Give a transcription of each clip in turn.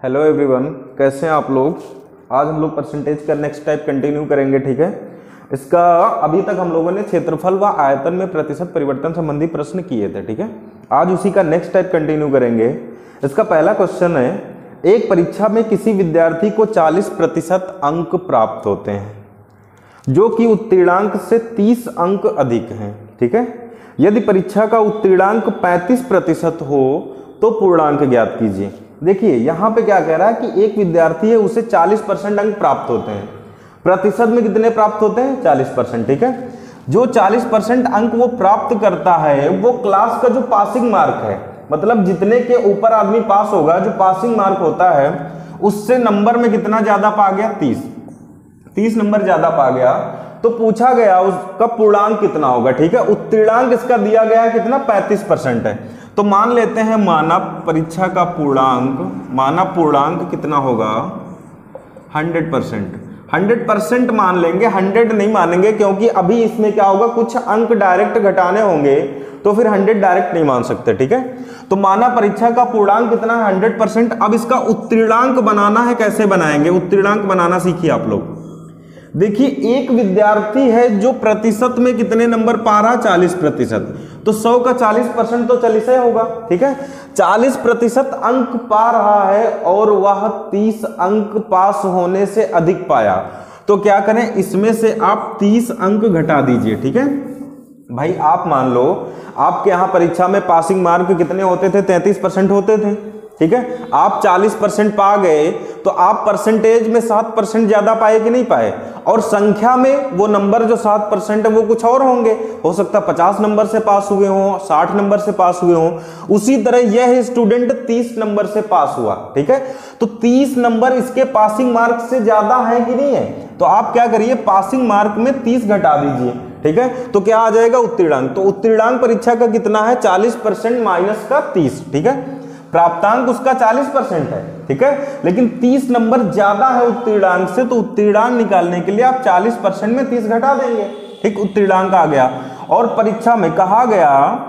Hello everyone, कैसे हैं आप लोग। आज हम लोग परसेंटेज का नेक्स्ट टाइप कंटिन्यू करेंगे। ठीक है, इसका अभी तक हम लोगों ने क्षेत्रफल व आयतन में प्रतिशत परिवर्तन संबंधी प्रश्न किए थे। ठीक है, आज उसी का नेक्स्ट टाइप कंटिन्यू करेंगे। इसका पहला क्वेश्चन है, एक परीक्षा में किसी विद्यार्थी को 40% अंक प्राप्त होते हैं जो कि उत्तीर्णांक से 30 अंक अधिक हैं। ठीक है, यदि परीक्षा का उत्तीर्णांक 35% हो तो पूर्णांक ज्ञात कीजिए। देखिए यहाँ पे क्या कह रहा है कि एक विद्यार्थी है, उसे 40% अंक प्राप्त होते हैं। प्रतिशत में कितने प्राप्त होते हैं? 40%। ठीक है, जो 40% अंक वो प्राप्त करता है वो क्लास का जो पासिंग मार्क है, मतलब जितने के ऊपर आदमी पास होगा, जो पासिंग मार्क होता है उससे नंबर में कितना ज्यादा पा गया? 30 नंबर ज्यादा पा गया। तो पूछा गया उसका पूर्णांक कितना होगा। ठीक है, उत्तीर्णांक इसका दिया गया है कितना? 35% है। तो मान लेते हैं मानव परीक्षा का पूर्णांक कितना होगा? 100%। 100% मान लेंगे, 100 नहीं मानेंगे, क्योंकि अभी इसमें क्या होगा, कुछ अंक डायरेक्ट घटाने होंगे, तो फिर 100 डायरेक्ट नहीं मान सकते। ठीक है, तो मानव परीक्षा का पूर्णांक कितना है? 100%। अब इसका उत्तीर्णांक बनाना है, कैसे बनाएंगे? उत्तीर्णांक बनाना सीखिए आप लोग। देखिए, एक विद्यार्थी है जो प्रतिशत में कितने नंबर पा रहा? 40%। तो 100 का 40% तो 40 होगा। ठीक है, 40% अंक पा रहा है और वह 30 अंक पास होने से अधिक पाया। तो क्या करें, इसमें से आप 30 अंक घटा दीजिए। ठीक है भाई, आप मान लो आपके यहाँ परीक्षा में पासिंग मार्क कितने होते थे? 33% होते थे। ठीक है, आप 40% पा गए तो आप परसेंटेज में 7% ज्यादा पाए कि नहीं पाए? और संख्या में वो नंबर जो 7% है वो कुछ और होंगे। हो सकता है 50 नंबर से पास हुए हों, 60 नंबर से पास हुए हों। उसी तरह यह स्टूडेंट 30 नंबर से पास हुआ। ठीक है, तो 30 नंबर इसके पासिंग मार्क से ज्यादा है कि नहीं है? तो आप क्या करिए, पासिंग मार्क में 30 घटा दीजिए। ठीक है, तो क्या आ जाएगा? उत्तीर्णांक। तो उत्तीर्णांक परीक्षा का कितना है? 40% माइनस का 30। ठीक है, प्राप्तांक उसका 40% है। ठीक है, लेकिन 30 नंबर ज्यादा है उत्तीर्णांक से, तो उत्तीर्णांक निकालने के लिए आप 40% में 30 घटा देंगे। ठीक, उत्तीर्णांक आ गया। और परीक्षा में कहा गया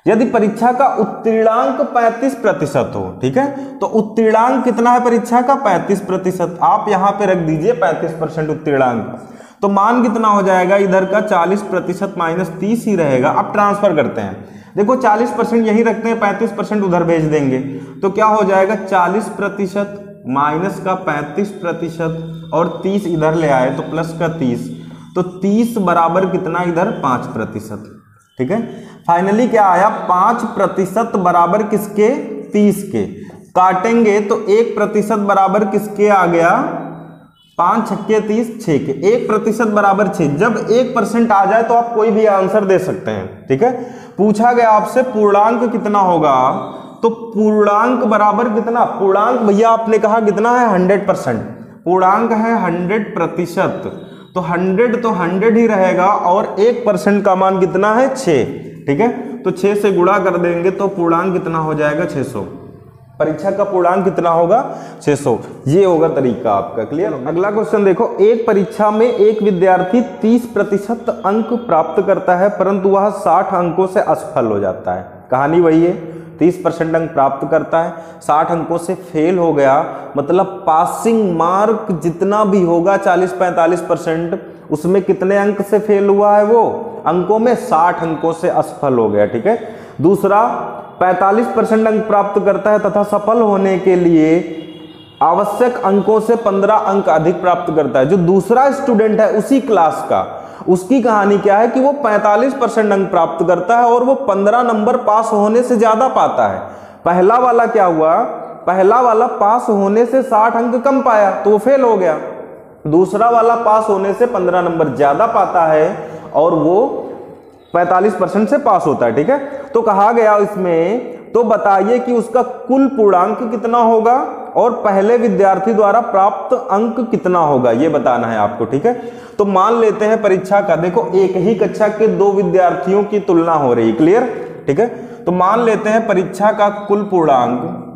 यदि परीक्षा का उत्तीर्णांक 35% हो। ठीक है, तो उत्तीर्णांक कितना है परीक्षा का? 35%। आप यहां पे रख दीजिए 35% उत्तीर्णांक। तो मान कितना हो जाएगा? इधर का 40% माइनस 30 ही रहेगा। अब ट्रांसफर करते हैं। देखो 40% यही रखते हैं, 35% उधर भेज देंगे। तो क्या हो जाएगा? 40% माइनस का 35% और 30 इधर ले आए तो प्लस का 30। तो 30 बराबर कितना? इधर 5%। ठीक है, फाइनली क्या आया? 5% बराबर किसके? 30 के। काटेंगे तो 1% बराबर किसके आ गया? 5 छक्के 30, 6 के। 1% बराबर 6। जब 1% आ जाए तो आप कोई भी आंसर दे सकते हैं। ठीक है, पूछा गया आपसे पूर्णांक कितना होगा, तो पूर्णांक बराबर कितना? पूर्णांक भैया आपने कहा कितना है? 100%। पूर्णांक है 100%। तो 100 तो 100 ही रहेगा, और 1% का मान कितना है? 6। ठीक है, तो 6 से गुणा कर देंगे तो पूर्णांक कितना हो जाएगा? 600। परीक्षा का पूर्णांक कितना होगा? 600। ये होगा तरीका आपका। क्लियर? अगला क्वेश्चन देखो, एक परीक्षा में एक विद्यार्थी 30% अंक प्राप्त करता है परंतु वह 60 अंकों से असफल हो जाता है। कहानी वही है, 30% अंक प्राप्त करता है, 60 अंकों से फेल हो गया। मतलब पासिंग मार्क जितना भी होगा 40-45%, उसमें कितने अंक से फेल हुआ है? वो अंकों में 60 अंकों से असफल हो गया। ठीक है, दूसरा 45% अंक प्राप्त करता है तथा सफल होने के लिए आवश्यक अंकों से 15 अंक अधिक प्राप्त करता है। जो दूसरा स्टूडेंट है उसी क्लास का, उसकी कहानी क्या है कि वो 45% अंक प्राप्त करता है और वो 15 नंबर पास होने से ज्यादा पाता है। पहला वाला क्या हुआ? पहला वाला पास होने से 60 अंक कम पाया तो वो फेल हो गया। दूसरा वाला पास होने से 15 नंबर ज्यादा पाता है और वो 45% से पास होता है। ठीक है, तो कहा गया इसमें, तो बताइए कि उसका कुल पूर्णांक कितना होगा और पहले विद्यार्थी द्वारा प्राप्त अंक कितना होगा, ये बताना है आपको। ठीक है, तो मान लेते हैं परीक्षा का, देखो एक ही कक्षा के 2 विद्यार्थियों की तुलना हो रही। क्लियर? ठीक है, तो मान लेते हैं परीक्षा का कुल पूर्णांक।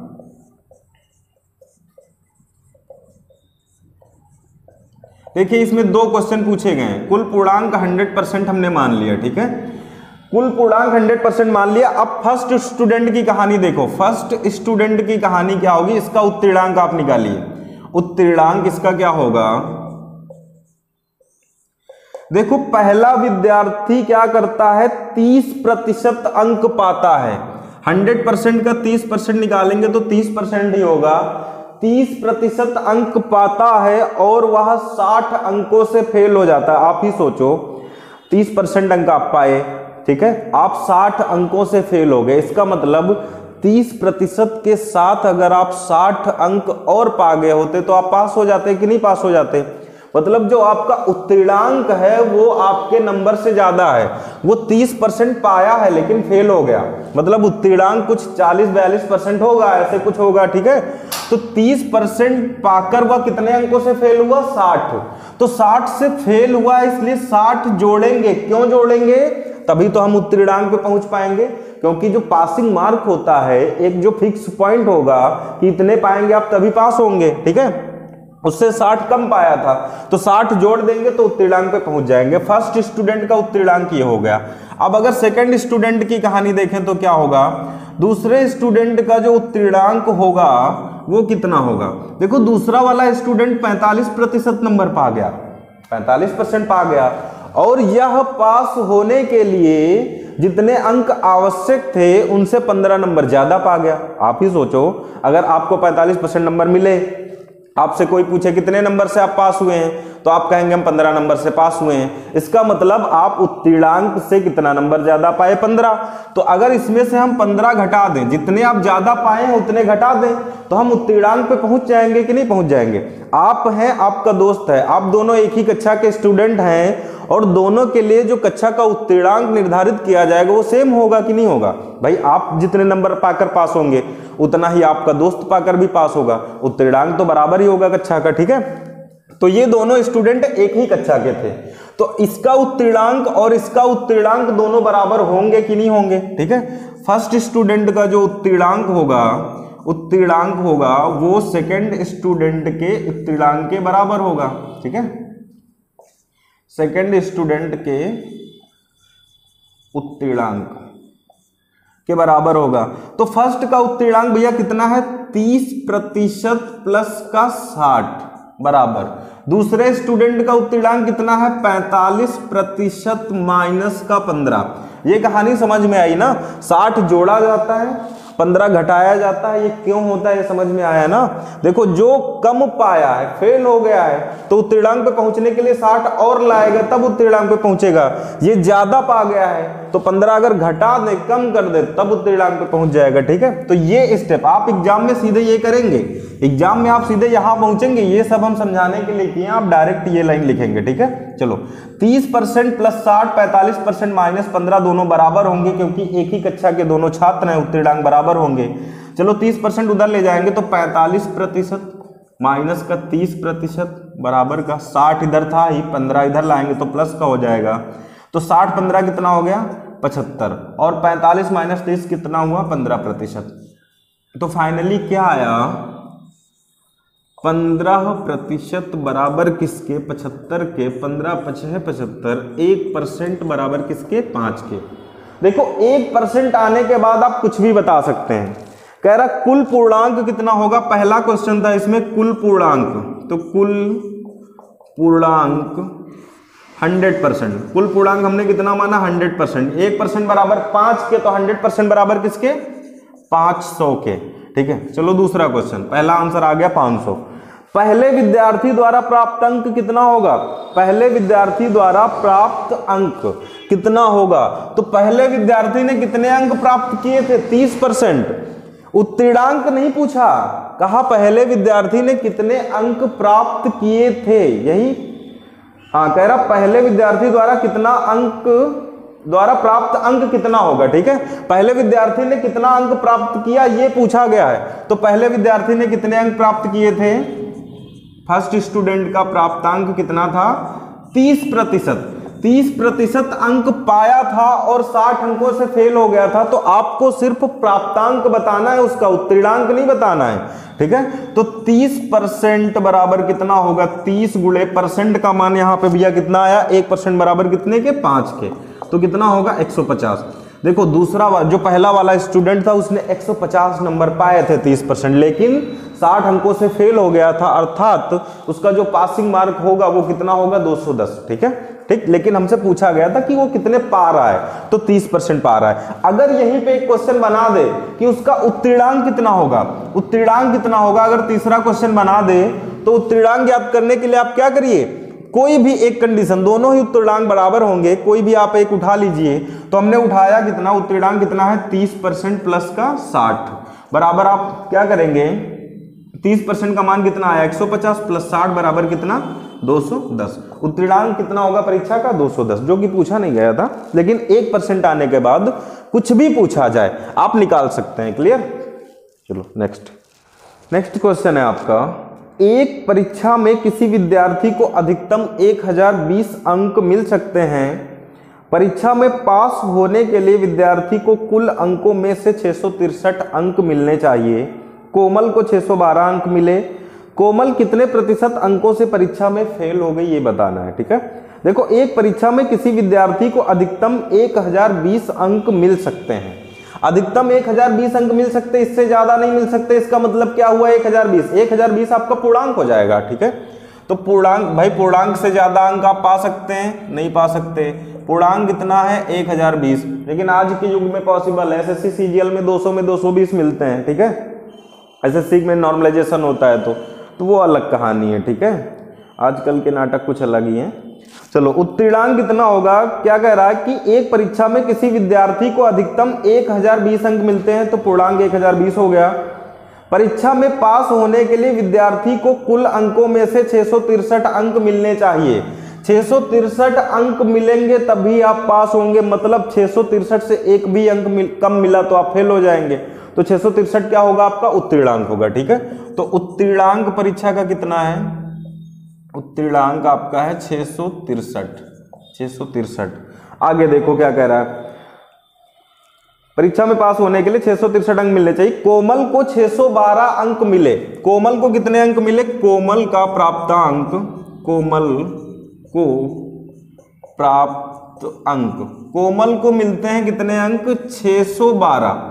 देखिए इसमें 2 क्वेश्चन पूछे गए हैं। कुल पूर्णांक 100% हमने मान लिया। ठीक है, कुल पूर्णांक 100% मान लिया। अब फर्स्ट स्टूडेंट की कहानी देखो, फर्स्ट स्टूडेंट की कहानी क्या होगी, इसका उत्तीर्णांक आप निकालिए। उत्तीर्णांक इसका क्या होगा, देखो पहला विद्यार्थी क्या करता है, 30% अंक पाता है। 100% का 30% निकालेंगे तो 30% ही होगा। 30% अंक पाता है और वह 60 अंकों से फेल हो जाता है। आप ही सोचो, 30% अंक आप पाए, ठीक है, आप 60 अंकों से फेल हो गए। इसका मतलब 30% के साथ अगर आप 60 अंक और पा गए होते तो आप पास हो जाते कि नहीं पास हो जाते। मतलब जो आपका उत्तीर्णांक है वो आपके नंबर से ज्यादा है। वो 30% पाया है लेकिन फेल हो गया, मतलब उत्तीर्णांक कुछ 40-42% होगा, ऐसे कुछ होगा, ठीक है। तो 30% पाकर वह कितने अंकों से फेल हुआ, 60। तो 60 से फेल हुआ इसलिए 60 जोड़ेंगे। क्यों जोड़ेंगे, तभी तो हम उत्तीर्णांक पे पहुंच पाएंगे। क्योंकि जो पासिंग मार्क होता है, एक जो फिक्स पॉइंट होगा कि इतने पाएंगे आप तभी पास होंगे, ठीक है। उससे 60 कम पाया था तो 60 जोड़ देंगे तो उत्तीर्णांक पे पहुंच जाएंगे। फर्स्ट स्टूडेंट का उत्तीर्णांक ये हो गया। अब अगर सेकंड स्टूडेंट की कहानी देखें तो क्या होगा, दूसरे स्टूडेंट का जो उत्तीर्णांक होगा वो कितना होगा। देखो दूसरा वाला स्टूडेंट 45% नंबर पा गया, 45% पा गया, और यह पास होने के लिए जितने अंक आवश्यक थे उनसे 15 नंबर ज्यादा पा गया। आप ही सोचो, अगर आपको 45% नंबर मिले, आपसे कोई पूछे कितने नंबर से आप पास हुए हैं, तो आप कहेंगे हम 15 नंबर से पास हुए हैं। इसका मतलब आप उत्तीर्णांक से कितना नंबर ज्यादा पाए, 15। तो अगर इसमें से हम 15 घटा दें, जितने आप ज्यादा पाए हैं उतने घटा दें, तो हम उत्तीर्णांक पे पहुंच जाएंगे कि नहीं पहुंच जाएंगे। आप हैं, आपका दोस्त है, आप दोनों एक ही कक्षा के स्टूडेंट हैं, और दोनों के लिए जो कक्षा का उत्तीर्णांक निर्धारित किया जाएगा वो सेम होगा कि नहीं होगा। भाई आप जितने नंबर पाकर पास होंगे उतना ही आपका दोस्त पाकर भी पास होगा, उत्तीर्णांक तो बराबर ही होगा कक्षा का, ठीक है। तो ये दोनों स्टूडेंट एक ही कक्षा के थे, तो इसका उत्तीर्णांक और इसका उत्तीर्णांक दोनों बराबर होंगे कि नहीं होंगे, ठीक है। फर्स्ट स्टूडेंट का जो उत्तीर्णांक होगा वो सेकंड स्टूडेंट के उत्तीर्णांक के बराबर होगा, ठीक है। सेकंड स्टूडेंट के उत्तीर्णांक के बराबर होगा। तो फर्स्ट का उत्तीर्णांक भैया कितना है, 30% प्लस का 60 बराबर। दूसरे स्टूडेंट का उत्तीर्णांक कितना है, 45% माइनस का 15। ये कहानी समझ में आई ना, 60 जोड़ा जाता है, 15 घटाया जाता है। ये क्यों होता है ये समझ में आया ना। देखो जो कम पाया है, फेल हो गया है, तो उत्तीर्णांक पे पहुंचने के लिए 60 और लाएगा तब उत्तीर्णांक पे पहुंचेगा। ये ज्यादा पा गया है तो 15 अगर घटा दे, कम कर दे, तब उत्तीर्णांक पे पहुंच जाएगा, ठीक है। तो ये स्टेप आप एग्जाम में सीधे ये करेंगे, एग्जाम में आप सीधे यहां पहुंचेंगे। ये सब हम समझाने के लिए किए, आप डायरेक्ट ये लाइन लिखेंगे, ठीक है। चलो 30% प्लस 60, 45% माइनस 15 दोनों बराबर होंगे, क्योंकि एक ही कक्षा के दोनों छात्र हैं, उत्तीर्णांक बराबर होंगे। चलो 30% उधर ले जाएंगे तो 45% माइनस का 30% बराबर का 60 इधर था ही, 15 इधर लाएंगे तो प्लस का हो जाएगा। तो 60 15 कितना हो गया, 75, और 45 माइनस 30 कितना हुआ, 15%। तो फाइनली क्या आया, 15% बराबर किसके, 75 के। 15 5 75, 1% बराबर किसके, 5 के। देखो 1% आने के बाद आप कुछ भी बता सकते हैं। कह रहा कुल पूर्णांक कितना होगा, पहला क्वेश्चन था इसमें कुल पूर्णांक, तो कुल पूर्णांक 100%। कुल पूर्णांक हमने कितना माना, 100%। 1% बराबर 5 के, तो 100% बराबर किसके, 500 के, ठीक है। चलो दूसरा क्वेश्चन, पहला आंसर आ गया 500। पहले विद्यार्थी द्वारा प्राप्त अंक कितना होगा, पहले विद्यार्थी द्वारा प्राप्त अंक कितना होगा। तो पहले विद्यार्थी ने कितने अंक प्राप्त किए थे, 30%। उत्तीर्णांक नहीं पूछा, कहा पहले विद्यार्थी ने कितने अंक प्राप्त किए थे, यही हाँ कह रहा पहले विद्यार्थी द्वारा कितना अंक, द्वारा प्राप्त अंक कितना होगा, ठीक है। पहले विद्यार्थी ने कितना अंक प्राप्त किया ये पूछा गया है। तो पहले विद्यार्थी ने कितने अंक प्राप्त किए थे, फर्स्ट स्टूडेंट का प्राप्तांक कितना था, 30%। 30% अंक पाया था और 60 अंकों से फेल हो गया था। तो आपको सिर्फ प्राप्तांक बताना है, उसका उत्तीर्णांक नहीं बताना है, ठीक है। तो 30% बराबर कितना होगा, 30 गुणे परसेंट का मान यहाँ पे भैया कितना आया, 1% बराबर कितने के, 5 के। तो कितना होगा 150। देखो दूसरा जो पहला वाला स्टूडेंट था उसने 150 नंबर पाए थे 30%, लेकिन 60 अंकों से फेल हो गया था, अर्थात उसका जो पासिंग मार्क होगा वो कितना होगा 210। ठीक है, ठीक। लेकिन हमसे पूछा गया था कि वो कितने पा रहा है, तो 30% पा रहा है। अगर यहीं पे एक क्वेश्चन बना दे कि उसका उत्तीर्णांक कितना होगा, उत्तीर्णांक कितना होगा, अगर तीसरा क्वेश्चन बना दे तो उत्तीर्णांक ज्ञात करने के लिए आप क्या करिए, कोई भी एक कंडीशन, दोनों ही उत्तीर्णांक बराबर होंगे, कोई भी आप एक उठा लीजिए। तो हमने उठाया कितना, उत्तीर्णांक कितना है 30% प्लस का 60 बराबर आप क्या करेंगे, 30% का मान कितना आया 150 प्लस 60 बराबर कितना 210। उत्तीर्णांक कितना होगा परीक्षा का 210, जो कि पूछा नहीं गया था, लेकिन 1% आने के बाद कुछ भी पूछा जाए आप निकाल सकते हैं। क्लियर। चलो नेक्स्ट क्वेश्चन है आपका, एक परीक्षा में किसी विद्यार्थी को अधिकतम 1020 अंक मिल सकते हैं। परीक्षा में पास होने के लिए विद्यार्थी को कुल अंकों में से 663 अंक मिलने चाहिए। कोमल को 612 अंक मिले। कोमल कितने प्रतिशत अंकों से परीक्षा में फेल हो गई ये बताना है। ठीक है, देखो एक परीक्षा में किसी विद्यार्थी को अधिकतम 1020 अंक मिल सकते हैं। अधिकतम 1020 अंक मिल सकते, इससे ज्यादा नहीं मिल सकते। इसका मतलब क्या हुआ 1020 आपका पूर्णांक हो जाएगा। ठीक है, तो पूर्णांक भाई, पूर्णांक से ज्यादा अंक आप पा सकते हैं, नहीं पा सकते। पूर्णांक कितना है 1020, लेकिन आज के युग में पॉसिबल है। एसएससी सीजीएल में 200 में 220 मिलते हैं। ठीक है, एसएससी में नॉर्मलाइजेशन होता है तो वो अलग कहानी है। ठीक है, आजकल के नाटक कुछ अलग ही हैं। चलो उत्तीर्णांक कितना होगा, क्या कह रहा है कि एक परीक्षा में किसी विद्यार्थी को अधिकतम 1020 अंक मिलते हैं, तो पूर्णांक 1020 हो गया। परीक्षा में पास होने के लिए विद्यार्थी को कुल अंकों में से 663 अंक मिलने चाहिए। 663 अंक मिलेंगे तभी आप पास होंगे, मतलब 663 से एक भी अंक कम मिला तो आप फेल हो जाएंगे। तो 663 क्या होगा आपका उत्तीर्णांक होगा। ठीक है, तो उत्तीर्णांक परीक्षा का कितना है, उत्तीर्णांक आपका है 663। आगे देखो क्या कह रहा है, परीक्षा में पास होने के लिए 663 अंक मिलने चाहिए। कोमल को 612 अंक मिले। कोमल को कितने अंक मिले, कोमल का प्राप्तांक, कोमल को प्राप्त अंक, कोमल को मिलते हैं कितने अंक 612।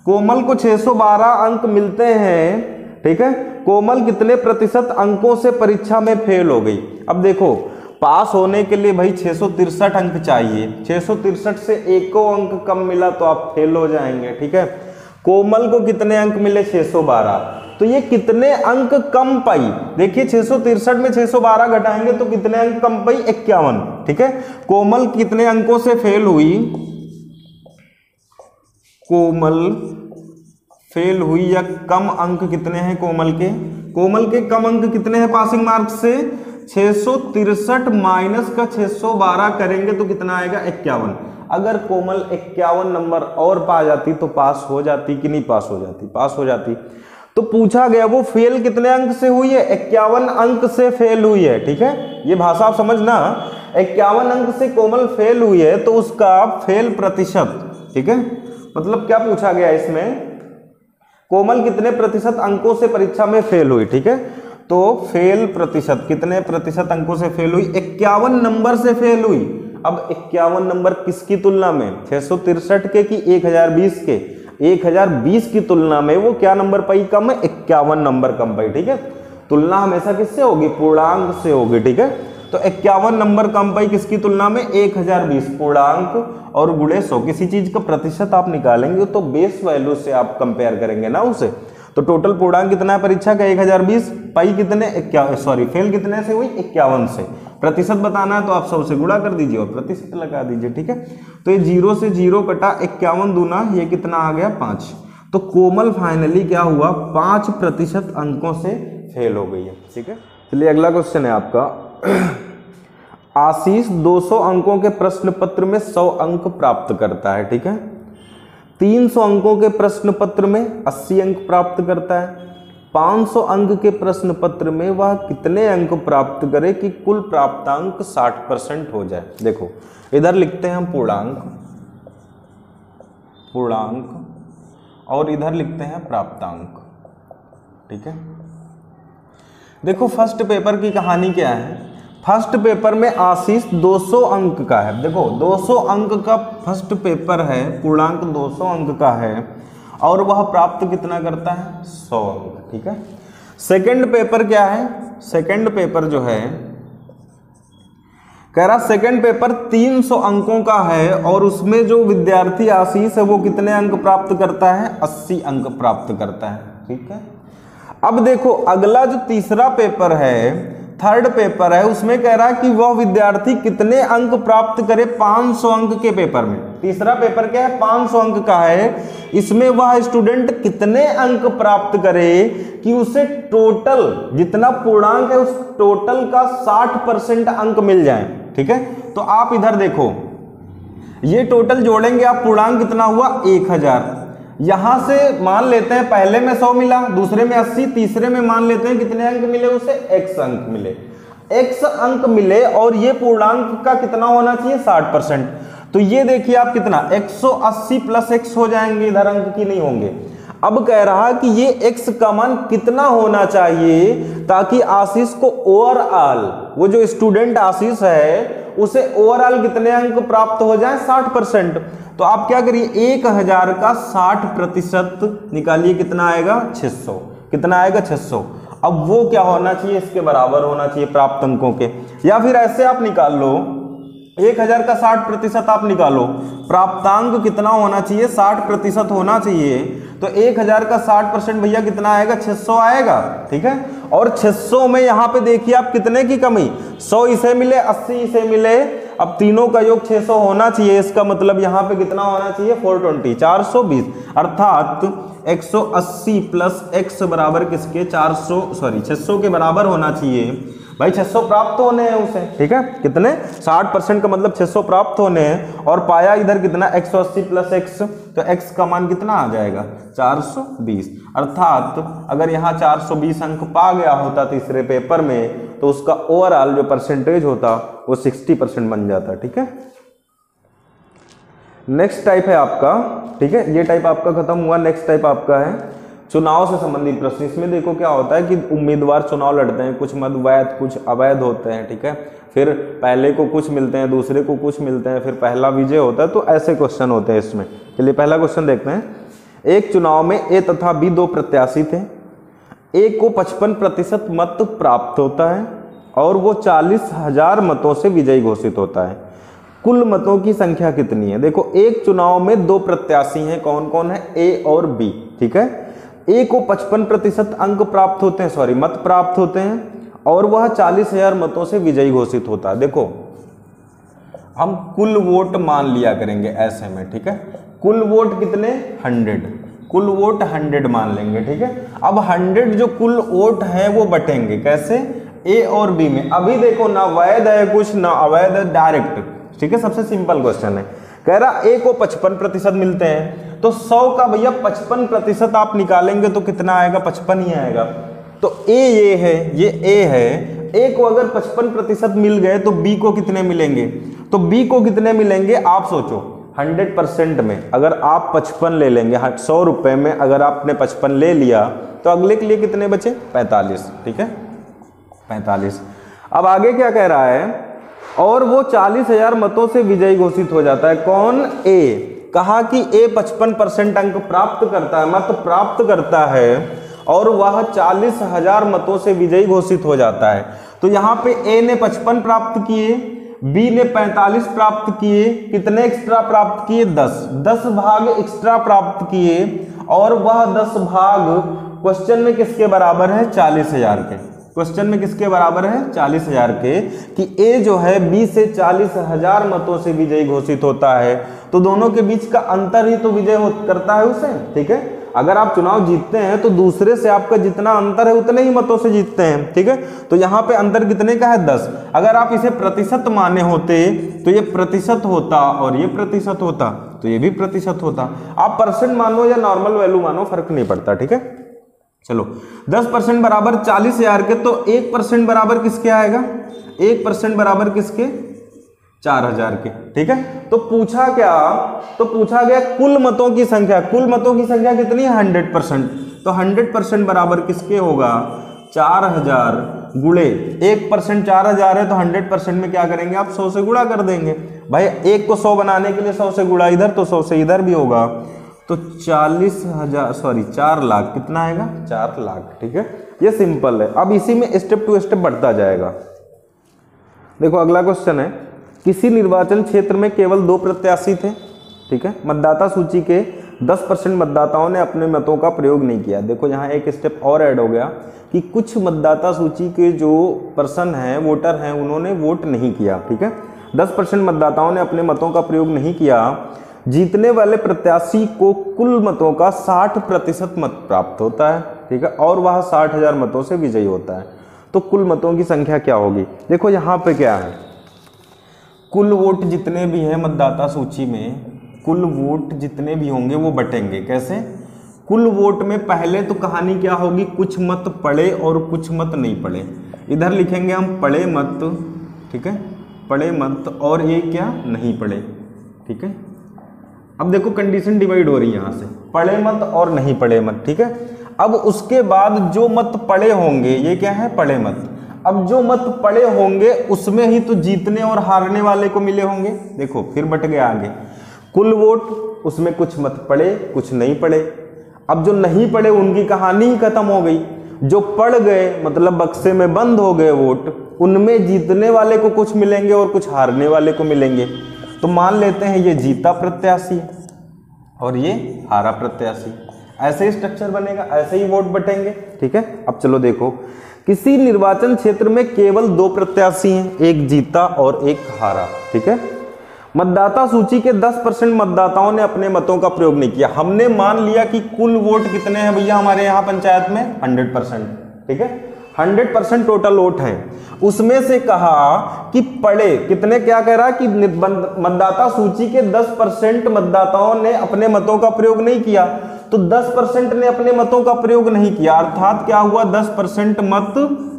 कोमल को 612 अंक मिलते हैं। ठीक है, कोमल कितने प्रतिशत अंकों से परीक्षा में फेल हो गई। अब देखो पास होने के लिए भाई 663 अंक चाहिए, 663 से एको अंक कम मिला तो आप फेल हो जाएंगे। ठीक है, कोमल को कितने अंक मिले 612, तो ये कितने अंक कम पाई, देखिए 663 में 612 घटाएंगे तो कितने अंक कम पाई 51। ठीक है, कोमल कितने अंकों से फेल हुई, कोमल फेल हुई या कम अंक कितने हैं कोमल के कम अंक कितने हैं पासिंग मार्क्स से 663 माइनस का 612 करेंगे तो कितना आएगा 51। अगर कोमल 51 नंबर और पा जाती तो पास हो जाती कि नहीं पास हो जाती, पास हो जाती। तो पूछा गया वो फेल कितने अंक से हुई है, 51 अंक से फेल हुई है। ठीक है, ये भाषा आप समझना, 51 अंक से कोमल फेल हुई है तो उसका फेल प्रतिशत। ठीक है, मतलब क्या पूछा गया इसमें, कोमल कितने प्रतिशत अंकों से परीक्षा में फेल हुई। ठीक है, तो फेल प्रतिशत कितने प्रतिशत अंकों से फेल हुई, 51 नंबर से फेल हुई। अब 51 नंबर किसकी तुलना में, 663 के कि 1020 के, 1020 की तुलना में वो क्या नंबर पाई कम है, 51 नंबर कम पाई। ठीक है, तुलना हमेशा किससे होगी, पूर्णांक से होगी। ठीक है, तो 51 नंबर कम पाई किसकी तुलना में 1020, पूर्णांक और गुणे 100, किसी चीज का प्रतिशत आप निकालेंगे तो बेस वैल्यू से आप कंपेयर करेंगे ना उसे। तो टोटल पूर्णांक कितना है परीक्षा का 1020, पाई कितने फेल कितने से हुई 51 से। प्रतिशत बताना है तो आप 100 से गुणा कर दीजिए और प्रतिशत लगा दीजिए। ठीक है, तो ये 0 से 0 कटा 51 दूना ये कितना आ गया 5। तो कोमल फाइनली क्या हुआ 5% अंकों से फेल हो गई है। ठीक है, चलिए अगला क्वेश्चन है आपका, आशीष 200 अंकों के प्रश्न पत्र में 100 अंक प्राप्त करता है। ठीक है, 300 अंकों के प्रश्न पत्र में 80 अंक प्राप्त करता है। 500 अंक के प्रश्न पत्र में वह कितने अंक प्राप्त करे कि कुल प्राप्तांक 60% हो जाए। देखो इधर लिखते हैं हम पूर्णांक और इधर लिखते हैं प्राप्तांक। ठीक है, देखो फर्स्ट पेपर की कहानी क्या है, फर्स्ट पेपर में आशीष 200 अंक का है, देखो 200 अंक का फर्स्ट पेपर है, पूर्णांक 200 अंक का है और वह प्राप्त कितना करता है 100 अंक, ठीक है। सेकंड पेपर क्या है, सेकंड पेपर जो है कह रहा सेकंड पेपर 300 अंकों का है और उसमें जो विद्यार्थी आशीष है वो कितने अंक प्राप्त करता है 80 अंक प्राप्त करता है, ठीक है। अब देखो अगला जो तीसरा पेपर है, थर्ड पेपर है, उसमें कह रहा है कि वह विद्यार्थी कितने अंक प्राप्त करे 500 अंक के पेपर में। तीसरा पेपर क्या है 500 अंक का है, इसमें वह स्टूडेंट कितने अंक प्राप्त करे कि उसे टोटल जितना पूर्णांक है उस टोटल का 60% अंक मिल जाए, ठीक है। तो आप इधर देखो ये टोटल जोड़ेंगे आप, पूर्णांक कितना हुआ 1000, यहां से मान लेते हैं पहले में 100 मिला, दूसरे में 80, तीसरे में मान लेते हैं कितने अंक मिले उसे x अंक मिले, x अंक मिले और ये पूर्णांक का कितना होना चाहिए 60%। तो ये देखिए आप कितना 180 प्लस x हो जाएंगे, इधर अंक की नहीं होंगे। अब कह रहा कि ये x का मान कितना होना चाहिए ताकि आशीष को ओवरऑल, वो जो स्टूडेंट आशीष है उसे ओवरऑल कितने अंक प्राप्त हो जाए 60%। तो आप क्या करिए 1000 का 60% निकालिए, कितना आएगा 600, कितना आएगा 600। अब वो क्या होना चाहिए इसके बराबर होना चाहिए प्राप्त अंकों के, या फिर ऐसे आप निकाल लो 1000 का 60% आप निकालो, प्राप्तांक कितना होना चाहिए 60% होना चाहिए। तो 1000 का 60% भैया कितना आएगा 600 आएगा, ठीक है। और 600 में यहाँ पे देखिए आप कितने की कमी, 100 इसे मिले 80 इसे मिले, अब तीनों का योग 600 होना चाहिए, इसका मतलब यहाँ पे कितना होना चाहिए 420 420, अर्थात 180 प्लस x बराबर किसके 600 के बराबर होना चाहिए भाई। 600 प्राप्त होने हैं उसे, ठीक है। कितने 60% का मतलब 600 प्राप्त होने हैं, और पाया इधर कितना 180 प्लस x, तो x का मान कितना आ जाएगा 420, अर्थात अगर यहाँ 420 अंक पा गया होता तीसरे पेपर में तो उसका ओवरऑल जो परसेंटेज होता वो 60% बन जाता, ठीक है। नेक्स्ट टाइप है आपका, ठीक है, ये टाइप आपका खत्म हुआ। नेक्स्ट टाइप आपका है चुनाव से संबंधित प्रश्न। इसमें देखो क्या होता है कि उम्मीदवार चुनाव लड़ते हैं, कुछ मद वैध कुछ अवैध होते हैं, ठीक है। फिर पहले को कुछ मिलते हैं, दूसरे को कुछ मिलते हैं, फिर पहला विजय होता है, तो ऐसे क्वेश्चन होते हैं इसमें। चलिए पहला क्वेश्चन देखते हैं। एक चुनाव में ए तथा बी दो प्रत्याशी थे, ए को 55% मत प्राप्त होता है और वो 40,000 मतों से विजयी घोषित होता है। कुल मतों की संख्या कितनी है? देखो एक चुनाव में दो प्रत्याशी हैं, कौन कौन है? ए और बी, ठीक है। ए को 55% अंक प्राप्त होते हैं, सॉरी मत प्राप्त होते हैं और वह 40,000 मतों से विजयी घोषित होता है। देखो हम कुल वोट मान लिया करेंगे ऐसे में, ठीक है। कुल वोट कितने? 100, कुल वोट 100 मान लेंगे, ठीक है। अब 100 जो कुल वोट है वो बटेंगे कैसे? ए और बी में। अभी देखो ना वैध है कुछ ना अवैध है, डायरेक्ट, ठीक है। सबसे सिंपल क्वेश्चन है। कह रहा ए को 55% मिलते हैं तो 100 का भैया 55% आप निकालेंगे तो कितना आएगा? 55 ही आएगा। तो ए ये है, ये ए है, ए को अगर 55% मिल गए तो बी को कितने मिलेंगे? तो बी को कितने मिलेंगे आप सोचो। 100% में अगर आप 55 ले लेंगे, 100 रुपए में अगर आपने 55 ले लिया तो अगले के लिए कितने बचे? 45, ठीक है, 45। अब आगे क्या कह रहा है? और वो 40,000 मतों से विजयी घोषित हो जाता है। कौन? ए। कहा कि ए 55% अंक प्राप्त करता है, मत प्राप्त करता है और वह 40,000 मतों से विजयी घोषित हो जाता है। तो यहाँ पे ए ने 55 प्राप्त किए, बी ने 45 प्राप्त किए, कितने एक्स्ट्रा प्राप्त किए? 10 भाग एक्स्ट्रा प्राप्त किए और वह 10 भाग क्वेश्चन में किसके बराबर है? 40,000 के। क्वेश्चन में किसके बराबर है? 40,000 के, कि ए जो है बी से 40,000 मतों से विजयी घोषित होता है। तो दोनों के बीच का अंतर ही तो विजय करता है उसे, ठीक है। अगर आप चुनाव जीतते हैं तो दूसरे से आपका जितना अंतर है उतने ही मतों से जीतते हैं, ठीक है। तो यहाँ पे अंतर कितने का है? 10। अगर आप इसे प्रतिशत माने होते तो ये प्रतिशत होता और ये प्रतिशत होता तो ये भी प्रतिशत होता। आप परसेंट मानो या नॉर्मल वैल्यू मानो, फर्क नहीं पड़ता, ठीक है। चलो 10% बराबर 40,000 के, तो 1% बराबर किसके आएगा? 1% बराबर किसके? 4,000 के, ठीक है। तो पूछा क्या? तो पूछा गया कुल मतों की संख्या। कुल मतों की संख्या कितनी है? 100%। तो 100% बराबर किसके होगा? 4,000 गुणे 1%, 4000 है तो 100% में क्या करेंगे आप 100 से गुणा कर देंगे। भाई 1 को 100 बनाने के लिए 100 से गुणा इधर तो 100 से इधर भी होगा, तो 4 लाख कितना आएगा 4 लाख। ठीक है, ये सिंपल है। अब इसी में स्टेप टू स्टेप बढ़ता जाएगा। देखो अगला क्वेश्चन है, किसी निर्वाचन क्षेत्र में केवल 2 प्रत्याशी थे। ठीक है, मतदाता सूची के 10% मतदाताओं ने अपने मतों का प्रयोग नहीं किया। देखो यहाँ एक स्टेप और ऐड हो गया कि कुछ मतदाता सूची के जो पर्सन हैं, वोटर हैं, उन्होंने वोट नहीं किया। ठीक है, 10% मतदाताओं ने अपने मतों का प्रयोग नहीं किया। जीतने वाले प्रत्याशी को कुल मतों का 60% मत प्राप्त होता है। ठीक है, और वह 60,000 मतों से विजयी होता है। तो कुल मतों की संख्या क्या होगी? देखो यहाँ पे क्या है, कुल वोट जितने भी हैं मतदाता सूची में, कुल वोट जितने भी होंगे वो बटेंगे। कैसे? कुल वोट में पहले तो कहानी क्या होगी, कुछ मत पड़े और कुछ मत नहीं पड़े। इधर लिखेंगे हम पड़े मत। ठीक है, पड़े मत और ये क्या नहीं पड़े। ठीक है, अब देखो कंडीशन डिवाइड हो रही है यहाँ से, पड़े मत और नहीं पड़े मत। ठीक है, अब उसके बाद जो मत पड़े होंगे, ये क्या है पड़े मत। अब जो मत पड़े होंगे उसमें ही तो जीतने और हारने वाले को मिले होंगे। देखो फिर बट गया आगे, कुल वोट उसमें कुछ मत पड़े कुछ नहीं पड़े। अब जो नहीं पड़े उनकी कहानी ही खत्म हो गई। जो पड़ गए मतलब बक्से में बंद हो गए वोट, उनमें जीतने वाले को कुछ मिलेंगे और कुछ हारने वाले को मिलेंगे। तो मान लेते हैं ये जीता प्रत्याशी और ये हारा प्रत्याशी। ऐसे ही स्ट्रक्चर बनेगा, ऐसे ही वोट बटेंगे। ठीक है, अब चलो देखो, किसी निर्वाचन क्षेत्र में केवल 2 प्रत्याशी हैं, एक जीता और एक हारा। ठीक है, मतदाता सूची के 10% मतदाताओं ने अपने मतों का प्रयोग नहीं किया। हमने मान लिया कि कुल वोट कितने हैं भैया हमारे यहाँ पंचायत में 100%। ठीक है, 100% टोटल वोट हैं। उसमें से कहा कि पड़े कितने, क्या कह रहा कि मतदाता सूची के 10% मतदाताओं ने अपने मतों का प्रयोग नहीं किया। तो 10% ने अपने मतों का प्रयोग नहीं किया, अर्थात क्या हुआ 10% मत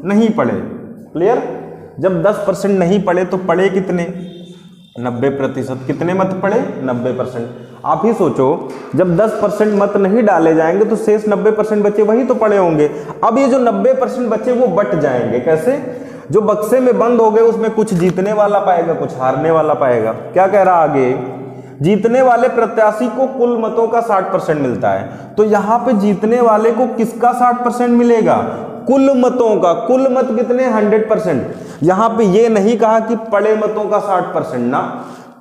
नहीं पड़े। क्लियर? जब 10% नहीं पड़े तो पड़े कितने 90%। कितने मत पड़े 90%। आप ही सोचो, जब 10% मत नहीं डाले जाएंगे तो शेष 90% बचे वही तो पड़े होंगे। अब ये जो 90% बचे वो बट जाएंगे। कैसे? जो बक्से में बंद हो गए उसमें कुछ जीतने वाला पाएगा कुछ हारने वाला पाएगा। क्या कह रहा आगे, जीतने वाले प्रत्याशी को कुल मतों का 60% मिलता है। तो यहाँ पे जीतने वाले को किसका 60% मिलेगा? कुल मतों का। कुल मत कितने 100%। यहाँ पे ये नहीं कहा कि पड़े मतों का 60% ना,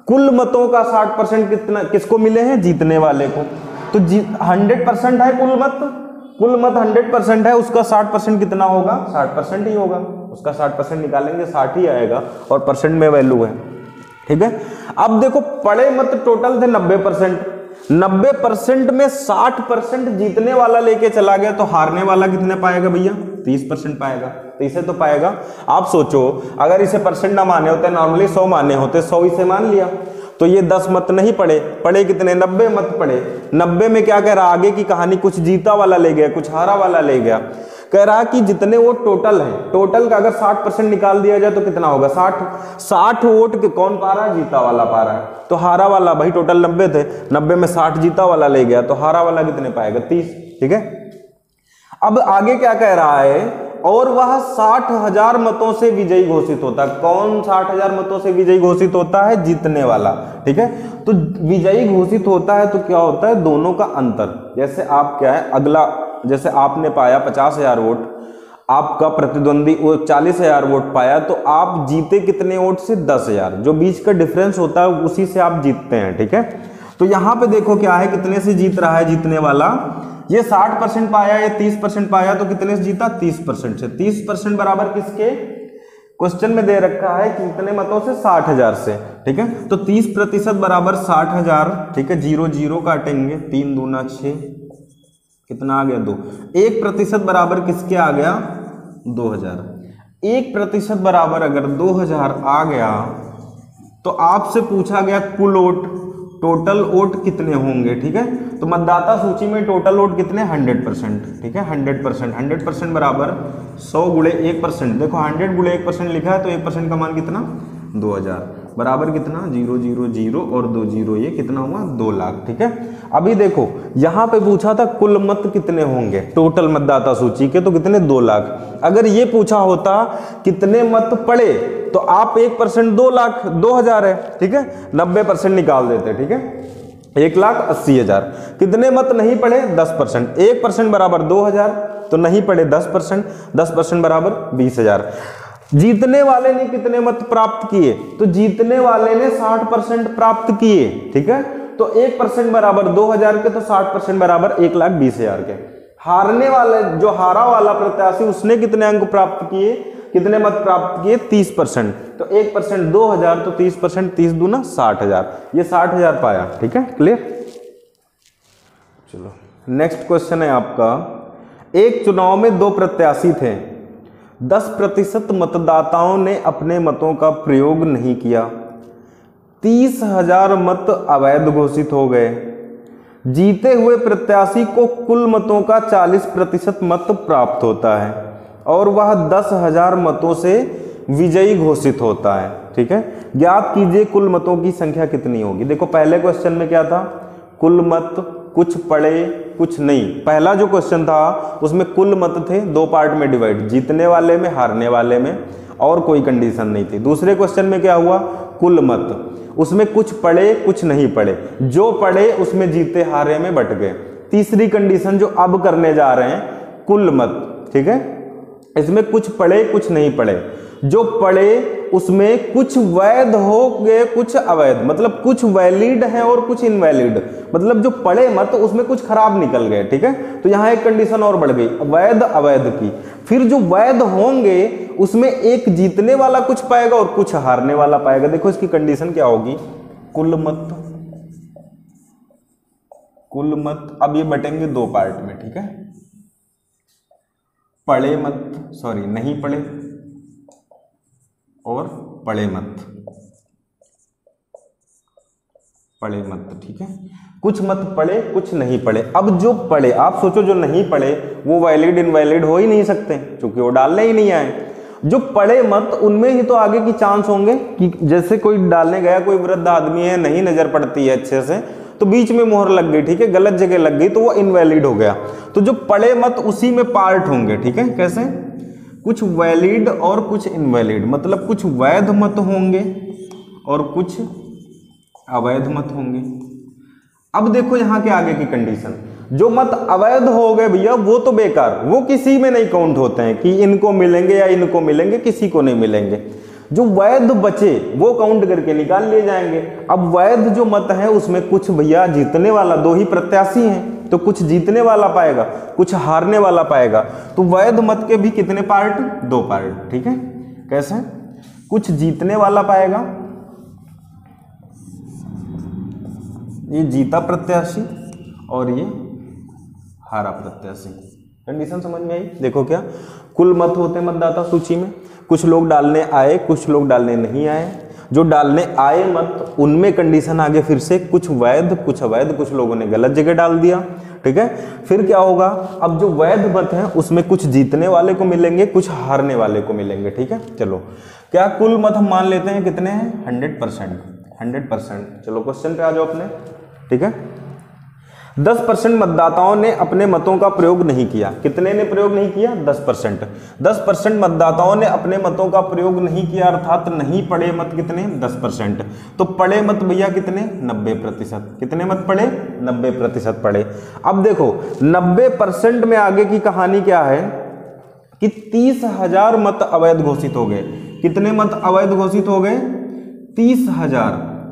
कुल मतों का 60% कितना किसको मिले हैं? जीतने वाले को। तो 100% है कुल मत, कुल मत 100% है, उसका 60% कितना होगा? 60% ही होगा। उसका 60% निकालेंगे 60 ही आएगा और परसेंट में वैल्यू है। ठीक है, अब देखो पड़े मत टोटल थे 90%, 90% में 60% जीतने वाला लेके चला गया, तो हारने वाला कितने पाएगा भैया? 30% पाएगा। तो इसे तो पाएगा। आप सोचो अगर इसे परसेंट ना माने होते, नॉर्मली 100 माने होते, 100 इसे मान लिया, तो ये 10 मत नहीं पड़े, पड़े कितने 90 मत पड़े। 90 में क्या कह रहा आगे की कहानी, कुछ जीता वाला ले गया कुछ हारा वाला ले गया। कह रहा कि जितने वोट टोटल हैं, टोटल का अगर 60% निकाल दिया जाए तो कितना होगा? 60 वोट के कौन पा रहा है? जीता वाला पा रहा है। तो हारा वाला, भाई टोटल 90 थे, 90 में 60 जीता वाला ले गया, तो हारा वाला कितने पाएगा? 30। ठीक है, अब आगे क्या कह रहा है, और वह 60,000 मतों से विजयी घोषित होता है। कौन 60,000 मतों से विजयी घोषित होता है? जीतने वाला। ठीक है, तो विजयी घोषित होता है तो क्या होता है? दोनों का अंतर। जैसे आप क्या है, अगला जैसे आपने पाया 50,000 वोट, आपका प्रतिद्वंदी वो 40,000 वोट पाया, तो आप जीते कितने वोट से? 10,000। जो बीच का डिफरेंस होता है उसी से आप जीतते हैं। ठीक है, तो यहाँ पे देखो क्या है, कितने से जीत रहा है जीतने वाला? ये 60% पाया, ये 30% पाया, तो कितने से जीता? 30% से। 30% बराबर किसके? क्वेश्चन में दे रखा है कि कितने मतों से? 60,000 से। ठीक है, तो 30% बराबर 60,000। ठीक है, 0 0 काटेंगे, 3 दूना 6, कितना आ गया? 2। 1% बराबर किसके आ गया? 2000। 1% बराबर अगर 2000 आ गया तो आपसे पूछा गया कुल वोट, टोटल वोट कितने होंगे? ठीक है, तो मतदाता सूची में टोटल वोट कितने? 100%। ठीक है, 100%। 100% बराबर 100 गुणे 1%। देखो 100 गुणे 1% लिखा है तो 1% का मान कितना? 2000 बराबर कितना 0 0 0 और 2 0, ये कितना हुआ 2 लाख। ठीक है, अभी देखो यहाँ पे पूछा था कुल मत कितने होंगे टोटल मतदाता सूची के, तो कितने 2 लाख। अगर ये पूछा होता कितने मत पड़े तो आप 1% 2 लाख 2000 है। ठीक है, 90% निकाल देते। ठीक है, 1,80,000। कितने मत नहीं पड़े 10%, 1% बराबर 2000, तो नहीं पड़े 10%, 10% बराबर 20,000। जीतने वाले ने कितने मत प्राप्त किए, तो जीतने वाले ने 60% प्राप्त किए। ठीक है, तो 1% बराबर 2000 के, तो 60% बराबर 1,20,000 के। हारने वाले जो हारा वाला प्रत्याशी उसने कितने अंक प्राप्त किए, कितने मत प्राप्त किए 30%, तो 1% 2000, तो 30%, 30 दूना 60,000, ये 60,000 पाया। ठीक है, क्लियर। चलो नेक्स्ट क्वेश्चन है आपका, एक चुनाव में 2 प्रत्याशी थे, 10% मतदाताओं ने अपने मतों का प्रयोग नहीं किया, 30,000 मत अवैध घोषित हो गए। जीते हुए प्रत्याशी को कुल मतों का 40% मत प्राप्त होता है और वह 10,000 मतों से विजयी घोषित होता है। ठीक है, ज्ञात कीजिए कुल मतों की संख्या कितनी होगी। देखो पहले क्वेश्चन में क्या था, कुल मत कुछ पड़े कुछ नहीं। पहला जो क्वेश्चन था उसमें कुल मत थे 2 पार्ट में डिवाइड, जीतने वाले में हारने वाले में, और कोई कंडीशन नहीं थी। दूसरे क्वेश्चन में क्या हुआ, कुल मत, उसमें कुछ पड़े कुछ नहीं पड़े, जो पड़े उसमें जीते हारे में बट गए। तीसरी कंडीशन जो अब करने जा रहे हैं, कुल मत। ठीक है, इसमें कुछ पड़े कुछ नहीं पड़े, जो पड़े उसमें कुछ वैध हो गए कुछ अवैध, मतलब कुछ वैलिड है और कुछ इनवैलिड, मतलब जो पड़े मत उसमें कुछ खराब निकल गए। ठीक है, तो यहां एक कंडीशन और बढ़ गई वैध अवैध की। फिर जो वैध होंगे उसमें एक जीतने वाला कुछ पाएगा और कुछ हारने वाला पाएगा। देखो इसकी कंडीशन क्या होगी, कुल मत, कुल मत, अब ये बटेंगे 2 पार्ट में। ठीक है, पड़े मत, सॉरी नहीं पड़े और पड़े मत, पड़े मत। ठीक है, कुछ मत पड़े कुछ नहीं पड़े। अब जो पड़े, आप सोचो जो नहीं पड़े वो वैलिड इनवैलिड हो ही नहीं सकते क्योंकि वो डालने ही नहीं आए। जो पड़े मत उनमें ही तो आगे की चांस होंगे कि जैसे कोई डालने गया, कोई वृद्ध आदमी है, नहीं नजर पड़ती है अच्छे से, तो बीच में मोहर लग गई, ठीक है, गलत जगह लग गई, तो वो इनवैलिड हो गया। तो जो पड़े मत उसी में पार्ट होंगे। ठीक है, कैसे, कुछ वैलिड और कुछ इनवैलिड, मतलब कुछ वैध मत होंगे और कुछ अवैध मत होंगे। अब देखो यहां के आगे की कंडीशन, जो मत अवैध हो गए भैया वो तो बेकार, वो किसी में नहीं काउंट होते हैं कि इनको मिलेंगे या इनको मिलेंगे, किसी को नहीं मिलेंगे। जो वैध बचे वो काउंट करके निकाल लिए जाएंगे। अब वैध जो मत है उसमें कुछ भैया जीतने वाला, 2 ही प्रत्याशी हैं तो कुछ जीतने वाला पाएगा कुछ हारने वाला पाएगा। तो वैध मत के भी कितने पार्ट, 2 पार्ट। ठीक है, कैसे, कुछ जीतने वाला पाएगा, ये जीता प्रत्याशी, और ये हारा प्रत्याशी। कंडीशन समझ में आई। देखो क्या, कुल मत होते मतदाता सूची में, कुछ लोग डालने आए कुछ लोग डालने नहीं आए। जो डालने आए मत उनमें कंडीशन आगे फिर से कुछ वैध कुछ अवैध, कुछ लोगों ने गलत जगह डाल दिया। ठीक है, फिर क्या होगा, अब जो वैध मत है उसमें कुछ जीतने वाले को मिलेंगे कुछ हारने वाले को मिलेंगे। ठीक है, चलो क्या कुल मत हम मान लेते हैं कितने हैं, 100%, 100%। चलो क्वेश्चन पे आ जाओ अपने। ठीक है, 10% मतदाताओं ने अपने मतों का प्रयोग नहीं किया। कितने ने प्रयोग नहीं किया, 10%। 10% मतदाताओं ने अपने मतों का प्रयोग नहीं किया, अर्थात नहीं पड़े मत कितने, 10%। तो पड़े मत भैया कितने, 90%। कितने मत पड़े, 90% पड़े। अब देखो 90% में आगे की कहानी क्या है कि 30,000 मत अवैध घोषित हो गए। कितने मत अवैध घोषित हो गए,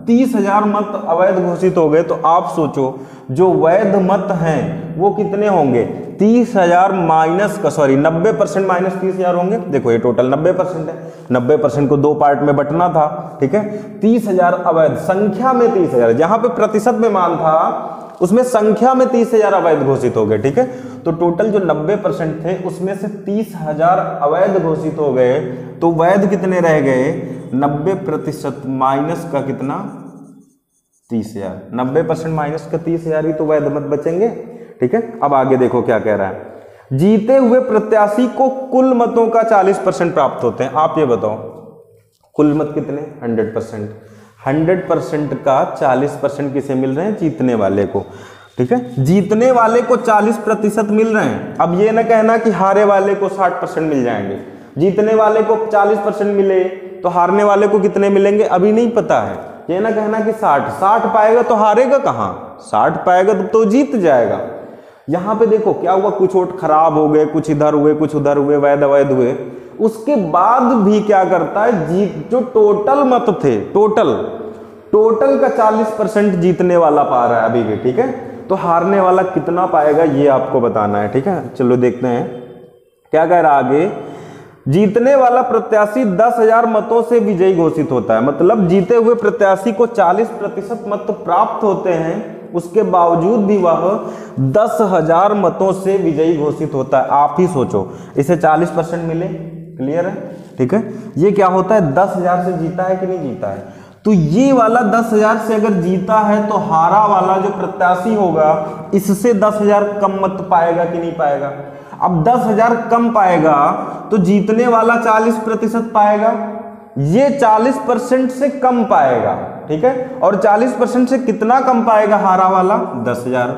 30,000 मत अवैध घोषित हो गए। तो आप सोचो जो वैध मत हैं वो कितने होंगे, 30,000 माइनस का, सॉरी 90% माइनस 30,000 होंगे। देखो ये टोटल 90% है, 90% को 2 पार्ट में बंटना था। ठीक है, 30,000 अवैध, संख्या में 30,000, जहां पे प्रतिशत में मान था उसमें संख्या में 30,000 अवैध घोषित हो गए। ठीक है, तो टोटल जो 90% थे उसमें से 30,000 अवैध घोषित हो गए। तो वैध कितने रह गए, 90% माइनस का कितना, 30,000। 90% माइनस का 30,000 ही तो वैध मत बचेंगे। ठीक है, अब आगे देखो क्या कह रहा है, जीते हुए प्रत्याशी को कुल मतों का 40% प्राप्त होते हैं। आप ये बताओ कुल मत कितने, 100%। 100% का 40% किसे मिल रहे हैं? जीतने वाले को। ठीक है, जीतने वाले को 40% मिल रहे हैं। अब ये ना कहना कि हारे वाले को 60% मिल जाएंगे। जीतने वाले को 40% मिले तो हारने वाले को कितने मिलेंगे अभी नहीं पता है। ये ना कहना कि 60 पाएगा तो हारेगा कहाँ, 60 पाएगा तो जीत जाएगा। यहाँ पे देखो क्या हुआ, कुछ वोट खराब हो गए, कुछ इधर हुए, कुछ उधर हुए, वैध अवैध हुए। उसके बाद भी क्या करता है, जीत जो टोटल मत थे, टोटल का 40% जीतने वाला पा रहा है अभी भी। ठीक है, तो हारने वाला कितना पाएगा ये आपको बताना है। ठीक है, चलो देखते हैं क्या कह रहा आगे। जीतने वाला प्रत्याशी 10,000 मतों से विजयी घोषित होता है। मतलब जीते हुए प्रत्याशी को 40% मत प्राप्त होते हैं, उसके बावजूद भी वह 10,000 मतों से विजयी घोषित होता है। आप ही सोचो, इसे 40% मिले, क्लियर है? ठीक है, ये क्या होता है, 10,000 से जीता है कि नहीं जीता है? तो ये वाला 10,000 से अगर जीता है तो हारा वाला जो प्रत्याशी होगा इससे 10,000 कम मत पाएगा कि नहीं पाएगा? अब 10,000 कम पाएगा तो जीतने वाला 40% पाएगा, ये 40% से कम पाएगा। ठीक है, और 40% से कितना कम पाएगा हारा वाला? 10,000।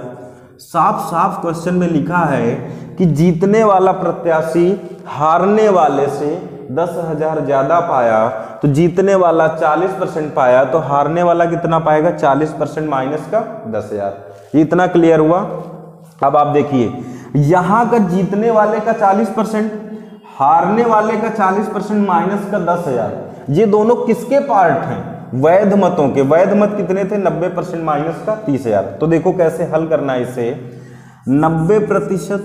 साफ साफ क्वेश्चन में लिखा है कि जीतने वाला प्रत्याशी हारने वाले से 10,000 ज्यादा पाया, तो जीतने वाला 40% पाया, तो हारने वाला कितना पाएगा? 40% माइनस का 10,000। ये इतना क्लियर हुआ? अब आप देखिए, यहां का जीतने वाले का 40%, हारने वाले का 40% माइनस का 10,000, ये दोनों किसके पार्ट हैं? वैध मतों के। वैध मत कितने थे? 90% माइनस का 30,000। तो देखो कैसे हल करना है इसे। 90%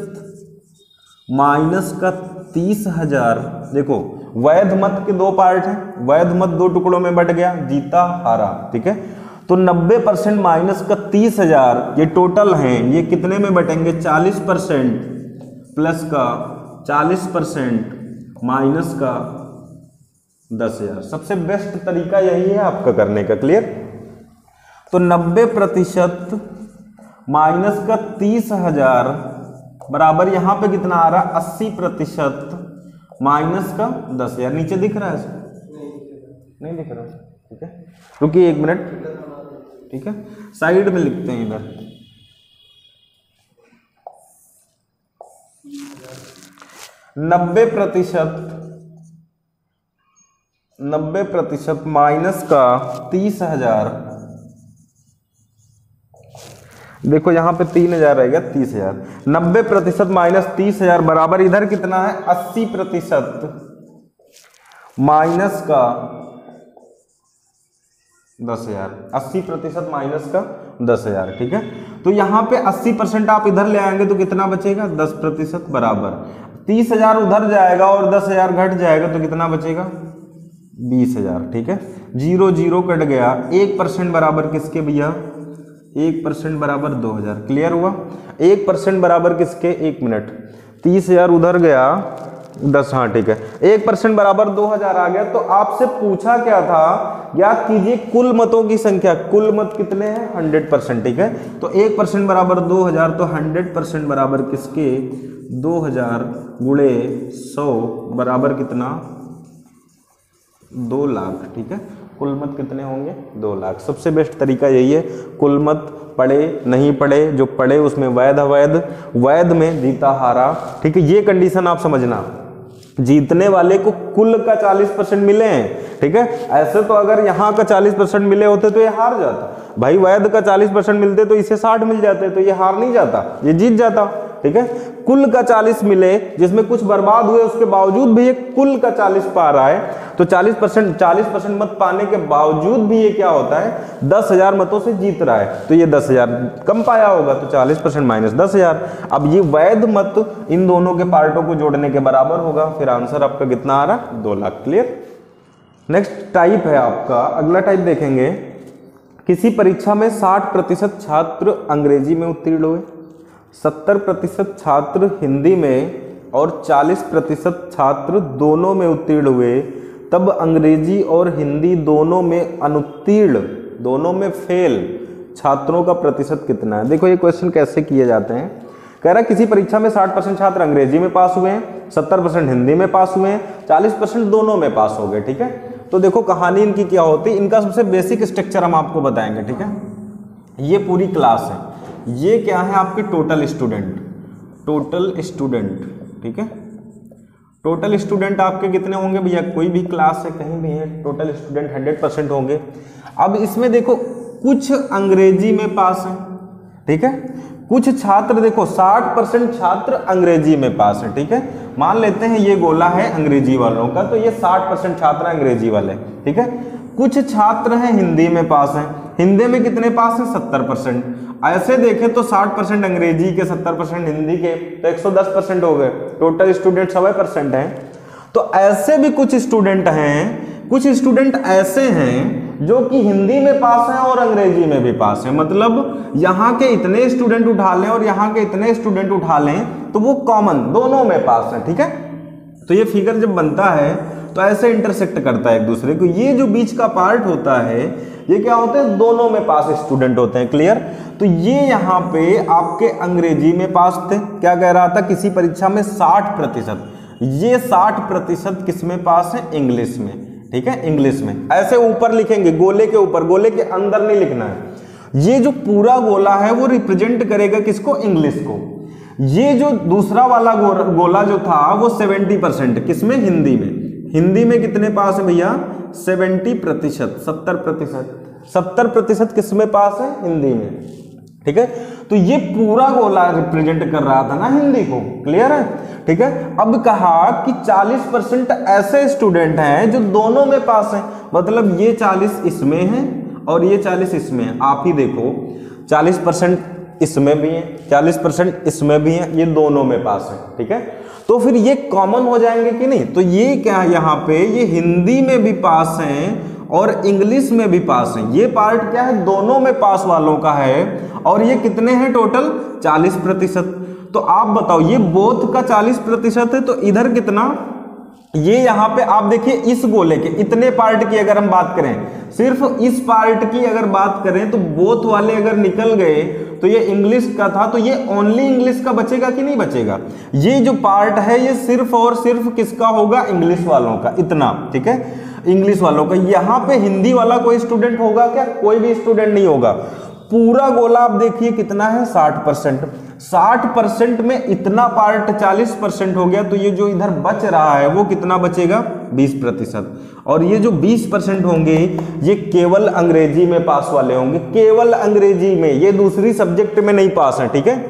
माइनस का 30,000। देखो वैध मत के दो पार्ट हैं, वैध मत दो टुकड़ों में बट गया, जीता हारा। ठीक है, तो 90% माइनस का 30,000 ये टोटल हैं, ये कितने में बटेंगे? 40% प्लस का 40% माइनस का 10,000। सबसे बेस्ट तरीका यही है आपका करने का, क्लियर? तो 90% माइनस का 30,000 बराबर यहां पे कितना आ रहा? 80% माइनस का 10,000। नीचे दिख रहा है? नहीं दिख रहा? ठीक है, रुकिए 1 मिनट। ठीक है, साइड में लिखते हैं इधर। 90% माइनस का 30,000। देखो यहां पे 3,000 रहेगा, 30,000। 90% माइनस 30,000 बराबर इधर कितना है? 80% माइनस का 10,000। 80% माइनस का 10,000। ठीक है, तो यहां पे 80% आप इधर ले आएंगे तो कितना बचेगा? 10% बराबर 30,000 उधर जाएगा और 10,000 घट जाएगा तो कितना बचेगा? 20,000। ठीक है, 0 0 कट गया। 1% बराबर किसके भैया? 1% बराबर 2,000। क्लियर हुआ? 1% बराबर किसके? 1 मिनट। 30,000 उधर गया, 10, हाँ ठीक है। 1% बराबर 2,000 आ गया। तो आपसे पूछा क्या था? याद कीजिए कुल मतों की संख्या। कुल मत कितने हैं? 100%। ठीक है, तो 1% बराबर 2,000, तो 100% बराबर किसके? 2,000 गुणे 100 बराबर कितना? 2 लाख। ठीक है, कुल मत कितने होंगे? 2 लाख। सबसे बेस्ट तरीका यही है, कुल मत पढ़े नहीं पढ़े, जो पढ़े उसमें वैध अवैध, वैध में जीता हारा। ठीक है, ये कंडीशन आप समझना, जीतने वाले को कुल का 40% मिले हैं। ठीक है, ऐसे तो अगर यहाँ का 40% मिले होते तो ये हार जाता भाई, वैध का 40% मिलते तो इसे 60 मिल जाते, तो ये हार नहीं जाता, ये जीत जाता। ठीक है, कुल का 40 मिले, जिसमें कुछ बर्बाद हुए, उसके बावजूद भी ये कुल का 40 पा रहा है, तो 40% मत पाने के बावजूद भी ये क्या होता है? 10,000 मतों से जीत रहा है। तो ये 10,000 कम पाया होगा, तो 40% माइनस 10,000। अब ये वैध मत इन दोनों के पार्टों को जोड़ने के बराबर होगा। फिर आंसर आपका कितना आ रहा? 2 लाख। क्लियर? नेक्स्ट टाइप है आपका, अगला टाइप देखेंगे। किसी परीक्षा में 60% छात्र अंग्रेजी में उत्तीर्ण हुए, 70% छात्र हिंदी में और 40% छात्र दोनों में उत्तीर्ण हुए, तब अंग्रेजी और हिंदी दोनों में अनुत्तीर्ण, दोनों में फेल छात्रों का प्रतिशत कितना है? देखो ये क्वेश्चन कैसे किए जाते हैं। कह रहा है किसी परीक्षा में 60% छात्र अंग्रेजी में पास हुए हैं, 70% हिंदी में पास हुए हैं, 40% दोनों में पास हो गए। ठीक है, तो देखो कहानी इनकी क्या होती है, इनका सबसे बेसिक स्ट्रक्चर हम आपको बताएंगे, ठीक है। ये पूरी क्लास है, ये क्या है आपके टोटल स्टूडेंट, ठीक है। टोटल स्टूडेंट आपके कितने होंगे भैया, कोई भी क्लास है कहीं भी है, टोटल स्टूडेंट 100% होंगे। अब इसमें देखो कुछ अंग्रेजी में पास है, ठीक है, कुछ छात्र देखो 60% छात्र अंग्रेजी में पास है, ठीक है। मान लेते हैं ये गोला है अंग्रेजी वालों का, तो ये 60% छात्र अंग्रेजी वाले, ठीक है। कुछ छात्र हैं हिंदी में पास हैं, हिंदी में कितने पास हैं 70%। ऐसे देखें तो 60% अंग्रेजी के 70% हिंदी के, तो 110% हो गए, टोटल स्टूडेंट 100% हैं। तो ऐसे भी कुछ स्टूडेंट हैं, कुछ स्टूडेंट ऐसे हैं जो कि हिंदी में पास हैं और अंग्रेजी में भी पास हैं, मतलब यहाँ के इतने स्टूडेंट उठा लें और यहाँ के इतने स्टूडेंट उठा लें तो वो कॉमन दोनों में पास हैं, ठीक है। तो ये फिगर जब बनता है तो ऐसे इंटरसेक्ट करता है एक दूसरे को, ये जो बीच का पार्ट होता है ये क्या होते हैं, दोनों में पास स्टूडेंट होते हैं, क्लियर। तो ये यहाँ पे आपके अंग्रेजी में पास थे, क्या कह रहा था किसी परीक्षा में 60%, ये 60% किस में पास है, इंग्लिश में, ठीक है, इंग्लिश में। ऐसे ऊपर लिखेंगे गोले के ऊपर, गोले के अंदर नहीं लिखना है। ये जो पूरा गोला है वो रिप्रेजेंट करेगा किसको, इंग्लिश को। ये जो दूसरा वाला गोला जो था वो 70% किसमें, हिंदी में। हिंदी में कितने पास है भैया, 70%, 70% किस में पास है, हिंदी में, ठीक है। तो ये पूरा गोला रिप्रेजेंट कर रहा था ना हिंदी को, क्लियर है, ठीक है। अब कहा कि 40% ऐसे स्टूडेंट हैं जो दोनों में पास हैं, मतलब ये 40 इसमें हैं और ये 40 इसमें हैं। आप ही देखो 40% इसमें भी है, 40% इसमें भी है, ये दोनों में पास है, ठीक है। तो फिर ये कॉमन हो जाएंगे कि नहीं, तो ये क्या है यहाँ पे, ये हिंदी में भी पास हैं और इंग्लिश में भी पास हैं। ये पार्ट क्या है, दोनों में पास वालों का है, और ये कितने हैं टोटल, 40%। तो आप बताओ ये बोथ का 40% है, तो इधर कितना, ये यहाँ पे आप देखिए इस गोले के इतने पार्ट की अगर हम बात करें, सिर्फ इस पार्ट की अगर बात करें तो बोथ वाले अगर निकल गए तो ये इंग्लिश का था, तो ये ओनली इंग्लिश का बचेगा कि नहीं बचेगा। ये जो पार्ट है ये सिर्फ और सिर्फ किसका होगा, इंग्लिश वालों का, इतना, ठीक है, इंग्लिश वालों का। यहाँ पे हिंदी वाला कोई स्टूडेंट होगा क्या, कोई भी स्टूडेंट नहीं होगा। पूरा गोला आप देखिए कितना है, 60%। 60% में इतना पार्ट 40% हो गया, तो ये जो इधर बच रहा है वो कितना बचेगा, 20%। और ये जो 20% होंगे ये केवल अंग्रेजी में पास वाले होंगे, केवल अंग्रेजी में, ये दूसरी सब्जेक्ट में नहीं पास है, ठीक है।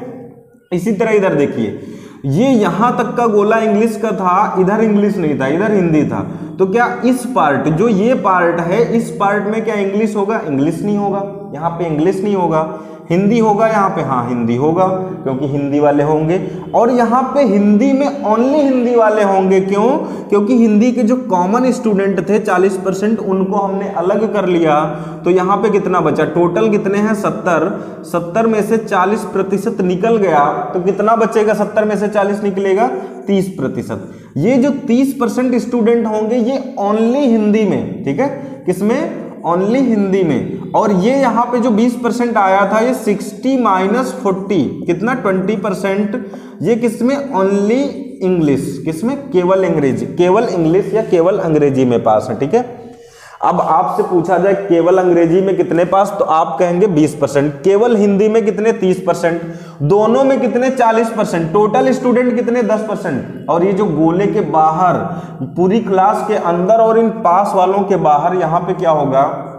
इसी तरह इधर देखिए, ये यहां तक का गोला इंग्लिश का था, इधर इंग्लिश नहीं था, इधर हिंदी था। तो क्या इस पार्ट, जो ये पार्ट है, इस पार्ट में क्या इंग्लिश होगा, इंग्लिश नहीं होगा, यहाँ पे इंग्लिश नहीं होगा, हिंदी होगा यहाँ पे, हाँ हिंदी होगा क्योंकि हिंदी वाले होंगे। और यहाँ पे हिंदी में ओनली हिंदी वाले होंगे, क्यों, क्योंकि हिंदी के जो कॉमन स्टूडेंट थे 40%, उनको हमने अलग कर लिया। तो यहाँ पे कितना बचा, टोटल कितने हैं 70 में से 40% निकल गया, तो कितना बचेगा, 70 में से 40 निकलेगा 30%। ये जो 30% स्टूडेंट होंगे ये ओनली हिंदी में, ठीक है, किसमें, ओनली हिंदी में। और ये यहाँ पे जो 20% आया था ये 60 माइनस 40 कितना, 20%, ये किसमें, ओनली इंग्लिश, किसमें, केवल अंग्रेजी, केवल इंग्लिश या केवल अंग्रेजी में पास है, ठीक है। अब आपसे पूछा जाए केवल अंग्रेजी में कितने पास, तो आप कहेंगे 20%, केवल हिंदी में कितने, 30%, दोनों में कितने, 40%, टोटल स्टूडेंट कितने, 10%। और ये जो गोले के बाहर, पूरी क्लास के अंदर और इन पास वालों के बाहर, यहाँ पे क्या होगा,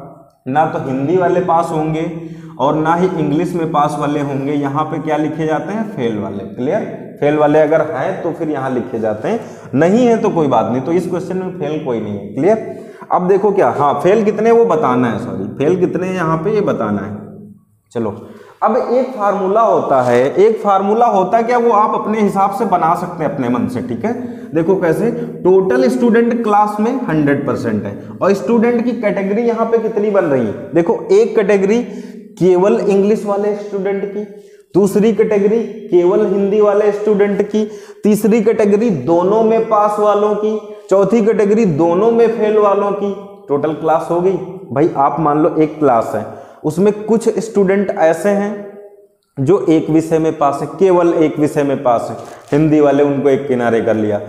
ना तो हिंदी वाले पास होंगे और ना ही इंग्लिश में पास वाले होंगे। यहाँ पे क्या लिखे जाते हैं, फेल वाले, क्लियर। फेल वाले अगर हैं तो फिर यहाँ लिखे जाते हैं, नहीं है तो कोई बात नहीं। तो इस क्वेश्चन में फेल कोई नहीं है, क्लियर। अब देखो क्या, हाँ फेल कितने वो बताना है, सॉरी फेल कितने यहाँ पे ये बताना है। चलो अब एक फार्मूला होता है, एक फार्मूला होता है क्या, वो आप अपने हिसाब से बना सकते हैं अपने मन से, ठीक है। देखो कैसे, टोटल स्टूडेंट क्लास में 100% है और स्टूडेंट की कैटेगरी यहाँ पे कितनी बन रही है, देखो एक कैटेगरी केवल इंग्लिश वाले स्टूडेंट की, दूसरी कैटेगरी केवल हिंदी वाले स्टूडेंट की, तीसरी कैटेगरी दोनों में पास वालों की, चौथी कैटेगरी दोनों में फेल वालों की। टोटल क्लास हो गई भाई। आप मान लो एक क्लास है, उसमें कुछ स्टूडेंट ऐसे हैं जो एक विषय में पास है, केवल एक विषय में पास है, हिंदी वाले उनको एक किनारे कर लिया।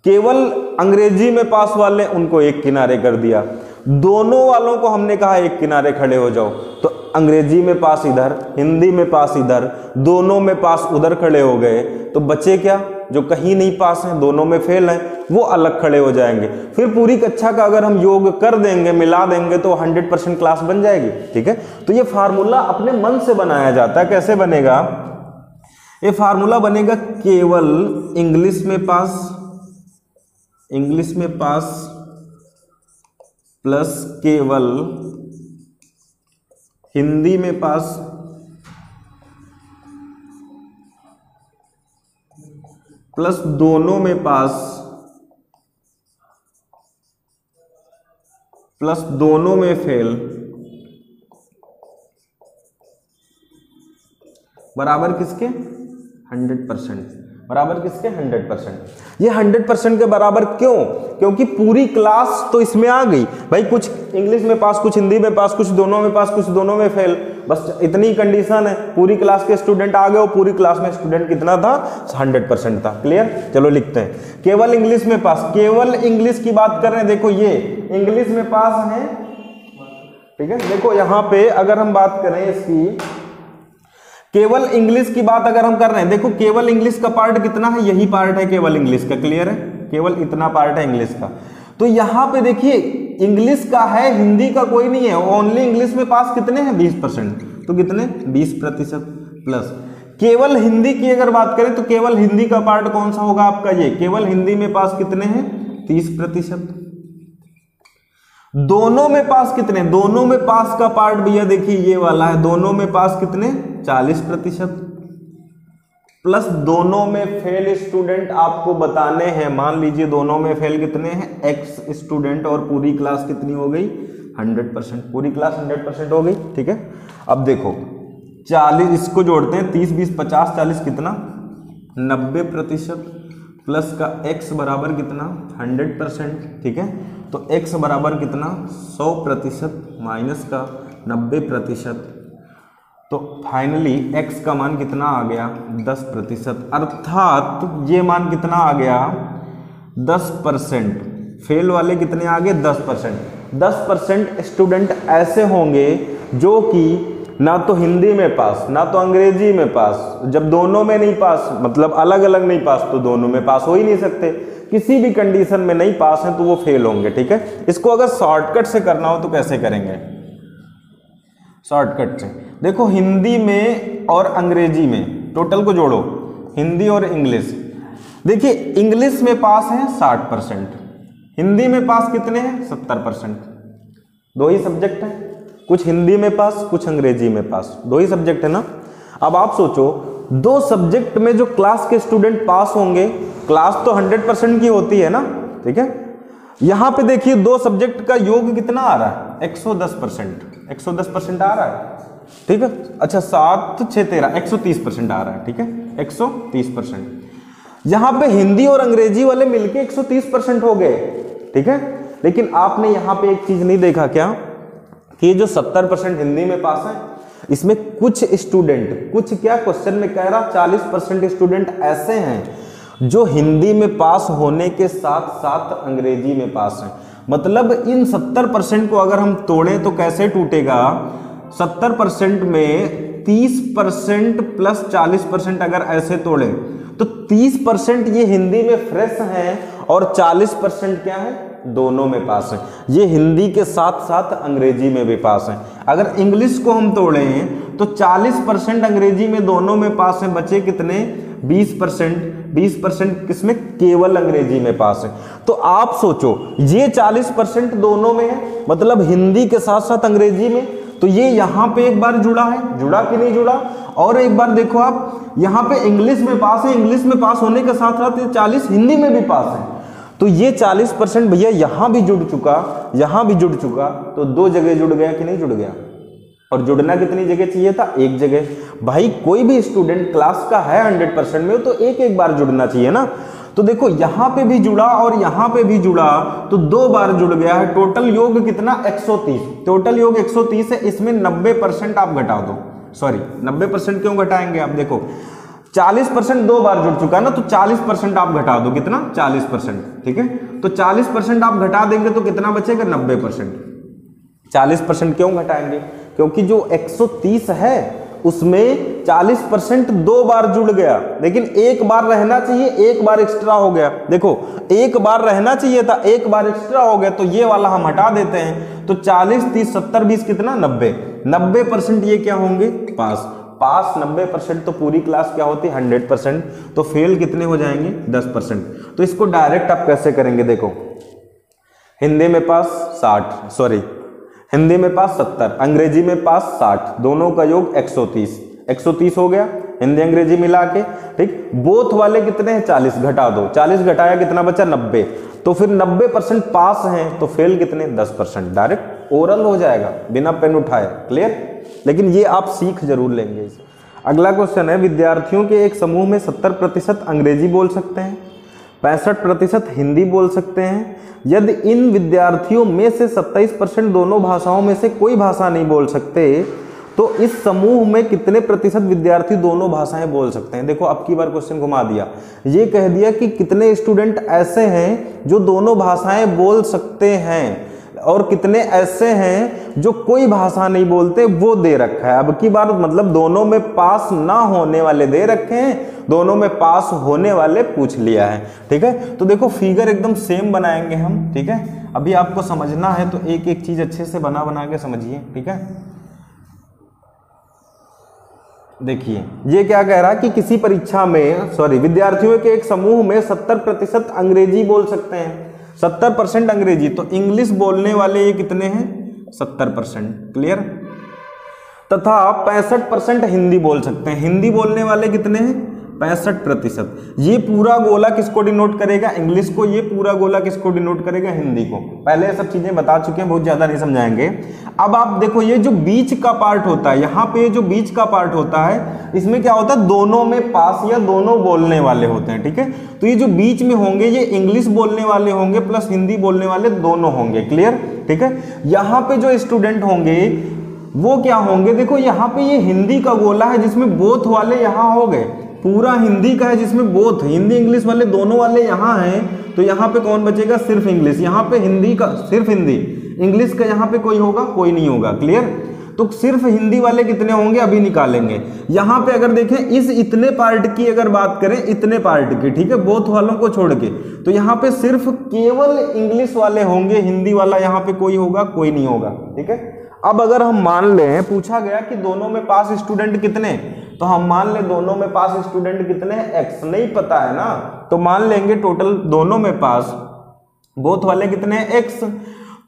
केवल अंग्रेजी में पास वाले उनको एक किनारे कर दिया, दोनों वालों को हमने कहा एक किनारे खड़े हो जाओ, तो अंग्रेजी में पास इधर, हिंदी में पास इधर, दोनों में पास उधर खड़े हो गए, तो बचे क्या, जो कहीं नहीं पास हैं, दोनों में फेल हैं, वो अलग खड़े हो जाएंगे। फिर पूरी कक्षा का अगर हम योग कर देंगे, मिला देंगे, तो 100% क्लास बन जाएगी। ठीक है, तो ये फार्मूला अपने मन से बनाया जाता है। कैसे बनेगा ये फार्मूला? बनेगा केवल इंग्लिश में पास प्लस केवल हिंदी में पास प्लस दोनों में पास प्लस दोनों में फेल बराबर किसके? 100%। बराबर किसके? 100%। ये 100% के बराबर क्यों? क्योंकि पूरी क्लास तो इसमें आ गई भाई, कुछ इंग्लिश में पास, कुछ हिंदी में पास, कुछ दोनों में पास, कुछ दोनों में फेल, बस इतनी कंडीशन है। पूरी क्लास के स्टूडेंट आ गए और पूरी क्लास में स्टूडेंट कितना था? 100% था। क्लियर? चलो लिखते हैं, केवल इंग्लिश में पास। केवल इंग्लिश की बात कर रहे हैं, देखो ये इंग्लिश में पास है। ठीक है, देखो यहां पे अगर हम बात करें इसकी, केवल इंग्लिश की बात अगर हम कर रहे हैं, देखो केवल इंग्लिश का पार्ट कितना है? यही पार्ट है केवल इंग्लिश का। क्लियर है? केवल इतना पार्ट है इंग्लिश का। तो यहां पे देखिए इंग्लिश का है, हिंदी का कोई नहीं है। ओनली इंग्लिश में पास कितने हैं? 20%। तो कितने? 20% प्लस केवल हिंदी की अगर बात करें तो केवल हिंदी का पार्ट कौन सा होगा आपका? ये केवल हिंदी में पास कितने हैं? 30%। दोनों में पास कितने? दोनों में पास का पार्ट भैया देखिए ये वाला है। दोनों में पास कितने? 40%। प्लस दोनों में फेल स्टूडेंट आपको बताने हैं। मान लीजिए दोनों में फेल कितने हैं? X स्टूडेंट, और पूरी क्लास कितनी हो गई? 100%। पूरी क्लास 100% हो गई। ठीक है, अब देखो 40, इसको जोड़ते हैं, 30 20 50 40 कितना? 90%। प्लस का x बराबर कितना? 100%। ठीक है, तो x बराबर कितना? 100% माइनस का 90%। तो फाइनली x का मान कितना आ गया? 10%। अर्थात ये मान कितना आ गया? 10%। फेल वाले कितने आ गए? 10%। 10% स्टूडेंट ऐसे होंगे जो कि ना तो हिंदी में पास, ना तो अंग्रेजी में पास। जब दोनों में नहीं पास, मतलब अलग अलग नहीं पास, तो दोनों में पास हो ही नहीं सकते। किसी भी कंडीशन में नहीं पास हैं तो वो फेल होंगे। ठीक है, इसको अगर शॉर्टकट से करना हो तो कैसे करेंगे? शॉर्टकट से देखो, हिंदी में और अंग्रेजी में टोटल को जोड़ो, हिंदी और इंग्लिश। देखिए इंग्लिश में पास है 60%, हिंदी में पास कितने हैं? 70%। दो ही सब्जेक्ट हैं, कुछ हिंदी में पास, कुछ अंग्रेजी में पास, दो ही सब्जेक्ट है ना। अब आप सोचो, दो सब्जेक्ट में जो क्लास के स्टूडेंट पास होंगे, क्लास तो 100% की होती है ना। ठीक है, यहां पे देखिए दो सब्जेक्ट का योग कितना आ रहा है? 110%। 110% आ रहा है। ठीक है, अच्छा 7 6 13 130% आ रहा है। ठीक है, 130%। यहां पे हिंदी और अंग्रेजी वाले मिलके 130% हो गए। ठीक है, लेकिन आपने यहां पे एक चीज नहीं देखा क्या, कि जो 70% हिंदी में पास है, इसमें कुछ स्टूडेंट, कुछ क्या क्वेश्चन में कह रहा 40% स्टूडेंट ऐसे हैं जो हिंदी में पास होने के साथ साथ अंग्रेजी में पास हैं। मतलब इन 70% को अगर हम तोड़ें तो कैसे टूटेगा? 70% में 30% प्लस 40% अगर ऐसे तोड़े तो 30% ये हिंदी में फ्रेश हैं और 40% क्या है? दोनों में पास है। ये हिंदी के साथ साथ अंग्रेजी में भी पास है। अगर इंग्लिश को हम तोड़ें तो 40% अंग्रेजी में दोनों में पास है, बचे कितने? 20%। 20% किसमें? केवल अंग्रेजी में पास है। तो आप सोचो, ये 40% दोनों में है, मतलब हिंदी के साथ साथ अंग्रेजी में, तो ये यहां पे एक बार जुड़ा है, जुड़ा कि नहीं जुड़ा? और एक बार देखो आप, यहां पे इंग्लिश में पास है, इंग्लिश में पास होने के साथ साथ ये 40 हिंदी में भी पास है, तो ये 40% भैया यहां भी जुड़ चुका, यहां भी जुड़ चुका, तो दो जगह जुड़ गया कि नहीं जुड़ गया? और जुड़ना कितनी जगह चाहिए था? एक जगह। भाई कोई भी स्टूडेंट क्लास का है 100% में, तो एक एक बार जुड़ना चाहिए ना। तो देखो यहां पे भी जुड़ा और यहां पे भी जुड़ा, तो दो बार जुड़ गया है। टोटल योग कितना? 130। टोटल योग 130 है, इसमें 90% आप घटा दो। सॉरी 90% क्यों घटाएंगे आप? देखो 40% 2 बार जुड़ चुका है ना, तो 40% आप घटा दो, कितना 40%, ठीक है। तो 40% आप घटा देंगे तो कितना बचेगा 90%। 40% क्यों घटाएंगे, क्योंकि जो 130 है उसमें 40% 2 बार जुड़ गया, लेकिन एक बार रहना चाहिए, एक बार एक्स्ट्रा हो गया। देखो एक बार रहना चाहिए था, एक बार एक्स्ट्रा हो गया, तो ये वाला हम हटा देते हैं। तो 40 30 70 20 कितना 90, 90% ये क्या होंगे पास। पास 90% तो पूरी क्लास क्या होती है 100%, तो फेल कितने हो जाएंगे 10%। तो इसको डायरेक्ट आप कैसे करेंगे, देखो हिंदी में पास 60, सॉरी हिंदी में पास 70, अंग्रेजी में पास 60, दोनों का योग 130, 130 हो गया हिंदी अंग्रेजी मिला के, ठीक। बोथ वाले कितने हैं 40, घटा दो, 40 घटाया कितना बचा 90, तो फिर 90% पास हैं, तो फेल कितने 10%। डायरेक्ट ओरल हो जाएगा बिना पेन उठाए, क्लियर। लेकिन ये आप सीख जरूर लेंगे इसे। अगला क्वेश्चन है, विद्यार्थियों के एक समूह में 70% अंग्रेजी बोल सकते हैं, 65% हिंदी बोल सकते हैं। यदि इन विद्यार्थियों में से 27% दोनों भाषाओं में से कोई भाषा नहीं बोल सकते, तो इस समूह में कितने प्रतिशत विद्यार्थी दोनों भाषाएं बोल सकते हैं। देखो अब की बार क्वेश्चन घुमा दिया, ये कह दिया कि कितने स्टूडेंट ऐसे हैं जो दोनों भाषाएं बोल सकते हैं, और कितने ऐसे हैं जो कोई भाषा नहीं बोलते, वो दे रखा है। अब की बार मतलब दोनों में पास ना होने वाले दे रखे हैं, दोनों में पास होने वाले पूछ लिया है, ठीक है। तो देखो फिगर एकदम सेम बनाएंगे हम, ठीक है। अभी आपको समझना है तो एक एक चीज अच्छे से बना बना के समझिए, ठीक है। देखिए ये क्या कह रहा है कि किसी परीक्षा में विद्यार्थियों के एक समूह में 70% अंग्रेजी बोल सकते हैं, 70% अंग्रेजी, तो इंग्लिश बोलने वाले ये कितने हैं 70%, क्लियर। तथा 65% हिंदी बोल सकते हैं, हिंदी बोलने वाले कितने हैं 65%। ये पूरा गोला किसको डिनोट करेगा, इंग्लिश को, ये पूरा गोला किसको डिनोट करेगा, हिंदी को। पहले ये सब चीजें बता चुके हैं, बहुत ज्यादा नहीं समझाएंगे। अब आप देखो ये जो बीच का पार्ट होता है, यहाँ पे जो बीच का पार्ट होता है, इसमें क्या होता है दोनों में पास या दोनों बोलने वाले होते हैं, ठीक है। तो ये जो बीच में होंगे ये इंग्लिश बोलने वाले होंगे प्लस हिंदी बोलने वाले दोनों होंगे, क्लियर, ठीक है। यहाँ पे जो स्टूडेंट होंगे वो क्या होंगे, देखो यहाँ पे ये हिंदी का गोला है जिसमें बोथ वाले यहाँ हो गए, पूरा हिंदी का है जिसमें बोथ हिंदी इंग्लिश वाले दोनों वाले यहाँ हैं, तो यहाँ पे कौन बचेगा सिर्फ इंग्लिश, यहाँ पे हिंदी का सिर्फ हिंदी, इंग्लिश का यहाँ पे कोई होगा, कोई नहीं होगा, क्लियर। तो सिर्फ हिंदी वाले कितने होंगे अभी निकालेंगे। यहाँ पे अगर देखें इस इतने पार्ट की अगर बात करें, इतने पार्ट की, ठीक है, बोथ वालों को छोड़ के, तो यहाँ पे सिर्फ केवल इंग्लिश वाले होंगे, हिंदी वाला यहाँ पे कोई होगा, कोई नहीं होगा, ठीक है। अब अगर हम मान लें, पूछा गया कि दोनों में पास स्टूडेंट कितने, तो हम मान ले दोनों में पास स्टूडेंट कितने हैं, एक्स नहीं पता है ना, तो मान लेंगे टोटल दोनों में पास बोथ वाले कितने हैं एक्स,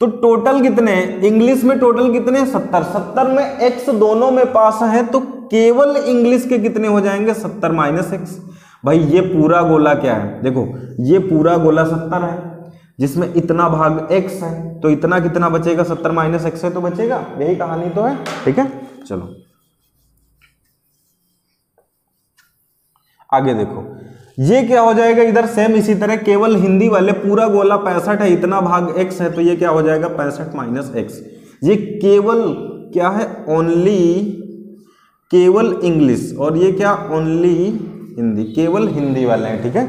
तो टोटल कितने हैं, इंग्लिश में टोटल कितने हैं 70, 70 में एक्स दोनों में पास है, तो केवल इंग्लिश के कितने हो जाएंगे 70 माइनस एक्स। भाई ये पूरा गोला क्या है, देखो ये पूरा गोला 70 है जिसमें इतना भाग x है, तो इतना कितना बचेगा 70 माइनस एक्स है, तो बचेगा, यही कहानी तो है, ठीक है। चलो आगे देखो, ये क्या हो जाएगा, इधर सेम इसी तरह केवल हिंदी वाले, पूरा गोला 65 है, इतना भाग x है, तो ये क्या हो जाएगा 65 माइनस एक्स। ये केवल क्या है, ओनली केवल इंग्लिश, और ये क्या ओनली हिंदी, केवल हिंदी वाले हैं, ठीक है।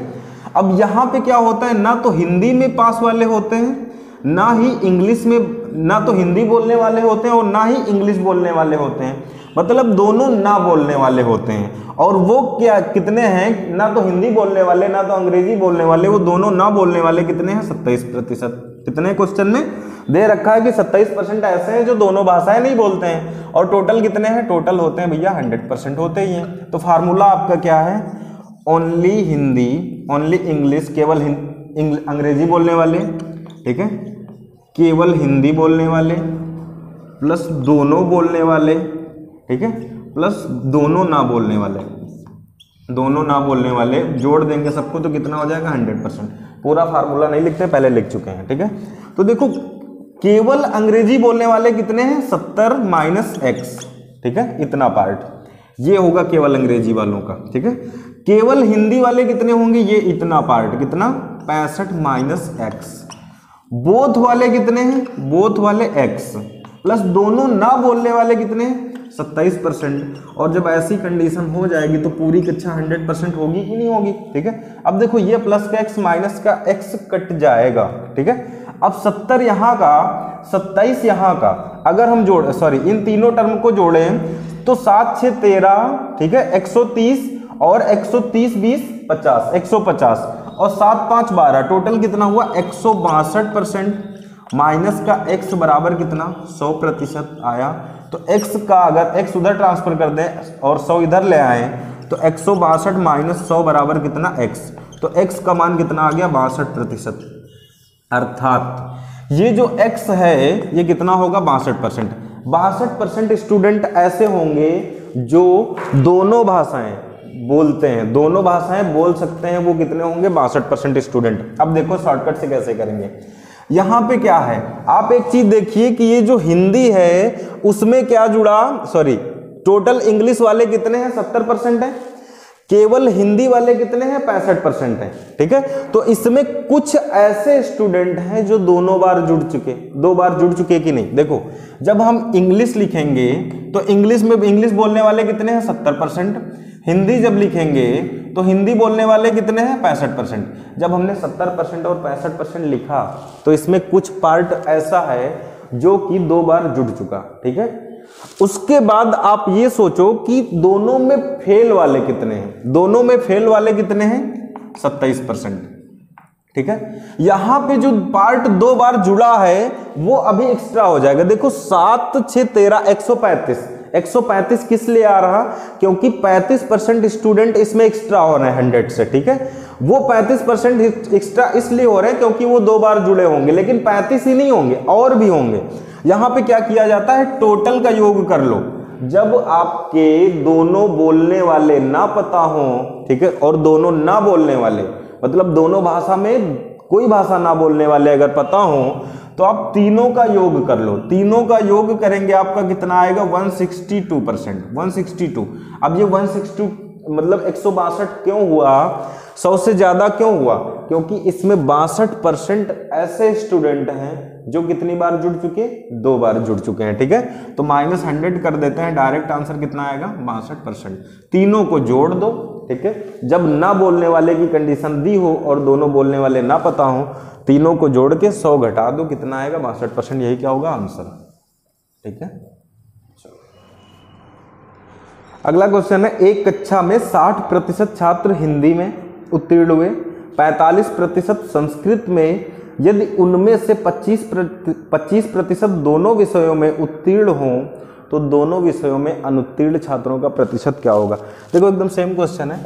अब यहाँ पे क्या होता है, ना तो हिंदी में पास वाले होते हैं, ना ही इंग्लिश में, ना तो हिंदी बोलने वाले होते हैं और ना ही इंग्लिश बोलने वाले होते हैं, मतलब दोनों ना बोलने वाले होते हैं। और वो क्या कितने हैं, ना तो हिंदी बोलने वाले ना तो अंग्रेजी बोलने वाले, वो दोनों ना बोलने वाले कितने हैं 27%। कितने क्वेश्चन में दे रखा है कि 27% ऐसे हैं जो दोनों भाषाएं नहीं बोलते हैं, और टोटल कितने हैं, टोटल होते हैं भैया 100% होते ही हैं। तो फार्मूला आपका क्या है, ओनली हिंदी, ओनली इंग्लिश, केवल अंग्रेजी बोलने वाले, ठीक है, केवल हिंदी बोलने वाले प्लस दोनों बोलने वाले, ठीक है, प्लस दोनों ना बोलने वाले, दोनों ना बोलने वाले जोड़ देंगे सबको तो कितना हो जाएगा 100%। पूरा फार्मूला नहीं लिखते, पहले लिख चुके हैं, ठीक है। तो देखो केवल अंग्रेजी बोलने वाले कितने हैं 70 माइनस एक्स, ठीक है, इतना पार्ट ये होगा केवल अंग्रेजी वालों का, ठीक है। केवल हिंदी वाले कितने होंगे, ये इतना पार्ट कितना 65 माइनस एक्स। बोथ वाले कितने हैं, बोथ वाले एक्स, प्लस दोनों ना बोलने वाले कितने हैं 27%। और जब ऐसी कंडीशन हो जाएगी तो पूरी कक्षा 100% होगी कि नहीं होगी, ठीक है। अब देखो ये प्लस का x माइनस का x कट जाएगा, ठीक है। अब 70 यहाँ का 27 यहाँ का अगर हम जोड़ इन तीनों टर्म को जोड़ें तो 7 6 13, ठीक है, 130 और 130 20 50 150 और 7 5 12 टोटल कितना हुआ 162% माइनस का x बराबर कितना 100% आया। तो x का अगर x उधर ट्रांसफर कर दें और 100 इधर ले आए तो 162 माइनस 100 बराबर कितना x, तो x का मान कितना आ गया 62%। अर्थात ये जो x है ये कितना होगा 62%। 62% स्टूडेंट ऐसे होंगे जो दोनों भाषाएं बोलते हैं, दोनों भाषाएं बोल सकते हैं, वो कितने होंगे 62% स्टूडेंट। अब देखो शॉर्टकट से कैसे करेंगे। यहाँ पे क्या है, आप एक चीज देखिए कि ये जो हिंदी है उसमें क्या जुड़ा, टोटल इंग्लिश वाले कितने हैं 70% है, केवल हिंदी वाले कितने हैं 65% है, ठीक है। तो इसमें कुछ ऐसे स्टूडेंट हैं जो दोनों बार जुड़ चुके, 2 बार जुड़ चुके कि नहीं। देखो जब हम इंग्लिश लिखेंगे तो इंग्लिश में इंग्लिश बोलने वाले कितने हैं 70%, हिंदी जब लिखेंगे तो हिंदी बोलने वाले कितने हैं 65%। जब हमने 70% और 65% लिखा तो इसमें कुछ पार्ट ऐसा है जो कि 2 बार जुड़ चुका, ठीक है। उसके बाद आप ये सोचो कि दोनों में फेल वाले कितने हैं, दोनों में फेल वाले कितने हैं 27%, ठीक है। यहां पे जो पार्ट 2 बार जुड़ा है वो अभी एक्स्ट्रा हो जाएगा। देखो 7 6 13 135 किस लिए आ रहा, क्योंकि 35% स्टूडेंट इसमें एक्स्ट्रा हो रहे हैं 100 से, ठीक है। वो 35% एक्स्ट्रा इसलिए हो रहे हैं क्योंकि वो 2 बार जुड़े होंगे, लेकिन 35 ही नहीं होंगे और भी होंगे। यहां पे क्या किया जाता है, टोटल का योग कर लो। जब आपके दोनों बोलने वाले ना पता हो, ठीक है, और दोनों ना बोलने वाले मतलब दोनों भाषा में कोई भाषा ना बोलने वाले अगर पता हो तो आप तीनों का योग कर लो। तीनों का योग करेंगे आपका कितना आएगा 162%, 162। अब ये 162 मतलब 162 क्यों हुआ, 100 से ज्यादा क्यों हुआ, क्योंकि इसमें 62% ऐसे स्टूडेंट हैं जो कितनी बार जुड़ चुके, 2 बार जुड़ चुके हैं, ठीक है। तो -100 कर देते हैं, डायरेक्ट आंसर कितना आएगा 62%। तीनों को जोड़ दो, ठीक है। जब ना बोलने वाले की कंडीशन दी हो और दोनों बोलने वाले ना पता हो, तीनों को जोड़ के 100 घटा दो, कितना आएगा 62%। यही क्या होगा आंसर, ठीक है। अगला क्वेश्चन है, एक कक्षा में 60% छात्र हिंदी में उत्तीर्ण हुए, 45% संस्कृत में, यदि उनमें से 25% दोनों विषयों में उत्तीर्ण हों तो दोनों विषयों में अनुत्तीर्ण छात्रों का प्रतिशत क्या होगा। देखो एकदम सेम क्वेश्चन है,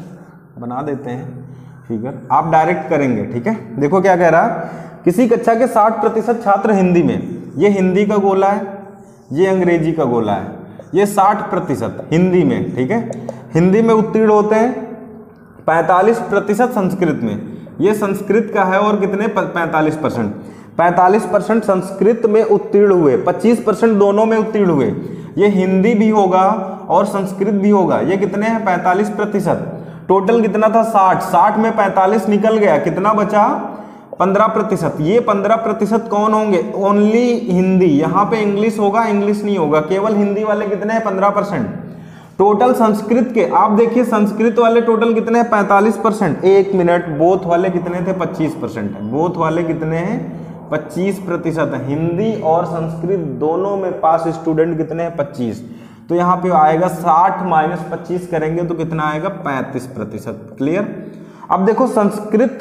बना देते हैं फिगर, आप डायरेक्ट करेंगे, ठीक है। देखो क्या कह रहा है, किसी कक्षा के 60% छात्र हिंदी में, ये हिंदी का गोला है, ये अंग्रेजी का गोला है, ये 60% हिंदी में, ठीक है, हिंदी में उत्तीर्ण होते हैं। 45% संस्कृत में, ये संस्कृत का है और कितने 45% संस्कृत में उत्तीर्ण हुए, 25% दोनों में उत्तीर्ण हुए। ये हिंदी भी होगा और संस्कृत भी होगा, ये कितने हैं 45%। टोटल कितना था 60 में 45 निकल गया, कितना बचा 15%। ये 15% कौन होंगे, ओनली हिंदी, यहाँ पे इंग्लिश होगा, इंग्लिश नहीं होगा, केवल हिंदी वाले कितने हैं 15%। टोटल संस्कृत के आप देखिए, संस्कृत वाले टोटल कितने हैं 45%। 1 मिनट, बोथ वाले कितने थे 25%, बोथ वाले कितने हैं 25%। हिंदी और संस्कृत दोनों में पास स्टूडेंट कितने हैं 25। तो यहाँ पे आएगा 60 माइनस 25 करेंगे तो कितना आएगा 35%। क्लियर। अब देखो संस्कृत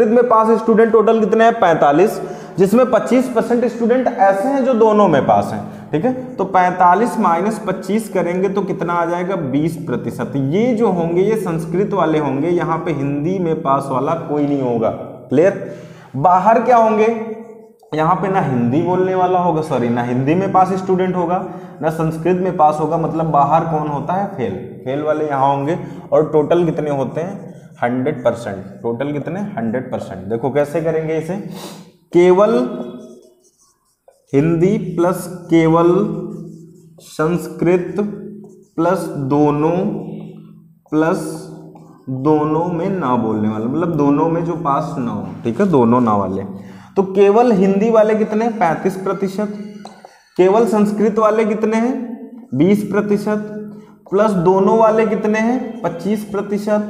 में पास स्टूडेंट टोटल कितने हैं 45, जिसमें 25% स्टूडेंट ऐसे हैं जो दोनों में पास हैं, ठीक है। तो 45 माइनस 25 करेंगे तो कितना आ जाएगा 20%। ये जो होंगे ये संस्कृत वाले होंगे, यहाँ पे हिंदी में पास वाला कोई नहीं होगा। क्लियर। बाहर क्या होंगे, यहाँ पे ना हिंदी बोलने वाला होगा, ना हिंदी में पास स्टूडेंट होगा, ना संस्कृत में पास होगा, मतलब बाहर कौन होता है फेल वाले यहाँ होंगे। और टोटल कितने होते हैं 100%, टोटल कितने 100%। देखो कैसे करेंगे इसे, केवल हिंदी प्लस केवल संस्कृत प्लस दोनों में ना बोलने वाला, मतलब दोनों में जो पास ना हो, ठीक है, दोनों ना वाले। तो केवल हिंदी वाले कितने 35%, केवल संस्कृत वाले कितने हैं 20%, प्लस दोनों वाले कितने हैं 25%,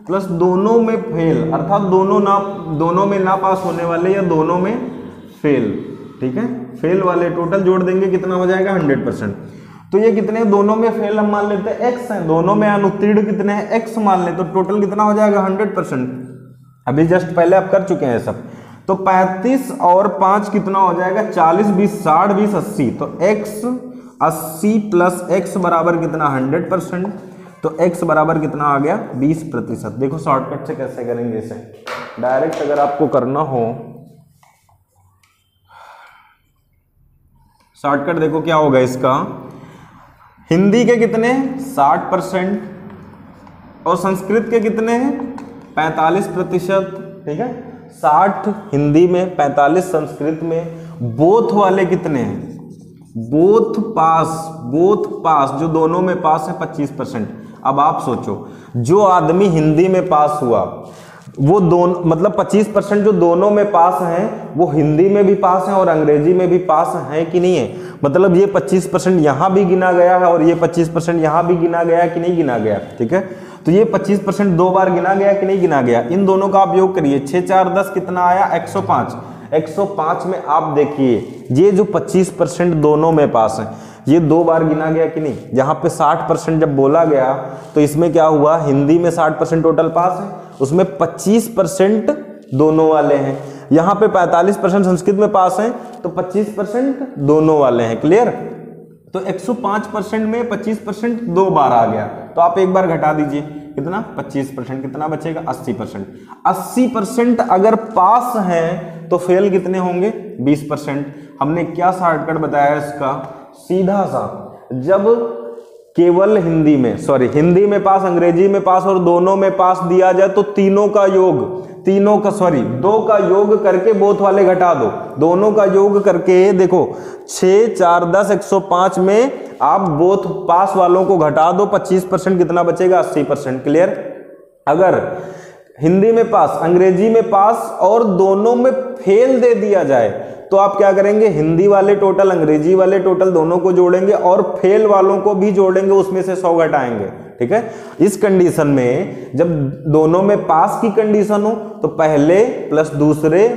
प्लस दोनों में फेल अर्थात दोनों में ना पास होने वाले या दोनों में फेल, ठीक है, फेल वाले टोटल जोड़ देंगे कितना हो जाएगा 100%। तो ये कितने दोनों में फेल हम मान लेते हैं x है, दोनों में अनुत्तीर्ण कितने हैं x मान ले, तो टोटल कितना हो जाएगा 100%। अभी जस्ट पहले आप कर चुके हैं सब। तो 35 और 5 कितना हो जाएगा 40, 20, 60, 20, 80, तो x 80 प्लस x बराबर कितना 100%, तो x बराबर कितना आ गया 20%। देखो शॉर्टकट से कैसे करेंगे इसे, डायरेक्ट अगर आपको करना हो शॉर्टकट देखो क्या होगा इसका, हिंदी के कितने 60% और संस्कृत के कितने हैं 45%, ठीक है, 60 हिंदी में 45 संस्कृत में। बोथ वाले कितने हैं, बोथ पास जो दोनों में पास है 25%। अब आप सोचो जो आदमी हिंदी में पास हुआ वो दोनों मतलब 25% जो दोनों में पास हैं वो हिंदी में भी पास हैं और अंग्रेजी में भी पास है कि नहीं है, मतलब ये 25% यहाँ भी गिना गया है और ये 25% यहाँ भी गिना गया कि नहीं गिना गया, ठीक है। तो ये 25% 2 बार गिना गया कि नहीं गिना गया, इन दोनों का आप योग करिए, 6 4 10 कितना आया 105। 105 में आप देखिए ये जो 25% दोनों में पास है ये 2 बार गिना गया कि नहीं, यहाँ पे 60% जब बोला गया तो इसमें क्या हुआ, हिंदी में 60% टोटल पास है, उसमें 25% दोनों वाले हैं, यहाँ पे 45% संस्कृत में पास हैं तो 25% दोनों वाले हैं, क्लियर। तो 105% में 25% 2 बार आ गया, तो आप एक बार घटा दीजिए कितना 25%, कितना बचेगा 80%। 80% अगर पास हैं तो फेल कितने होंगे 20%। हमने क्या शॉर्टकट बताया इसका, सीधा सा जब केवल हिंदी में पास अंग्रेजी में पास और दोनों में पास दिया जाए तो दो का योग करके बोथ वाले घटा दो, दोनों का योग करके देखो 6 4 10 105 में आप बोथ पास वालों को घटा दो, 25% कितना बचेगा 80%, क्लियर। अगर हिंदी में पास अंग्रेजी में पास और दोनों में फेल दे दिया जाए तो आप क्या करेंगे, हिंदी वाले टोटल अंग्रेजी वाले टोटल दोनों को जोड़ेंगे और फेल वालों को भी जोड़ेंगे, उसमें से 100 घटाएंगे, ठीक है। इस कंडीशन में जब दोनों में पास की कंडीशन हो तो पहले प्लस दूसरे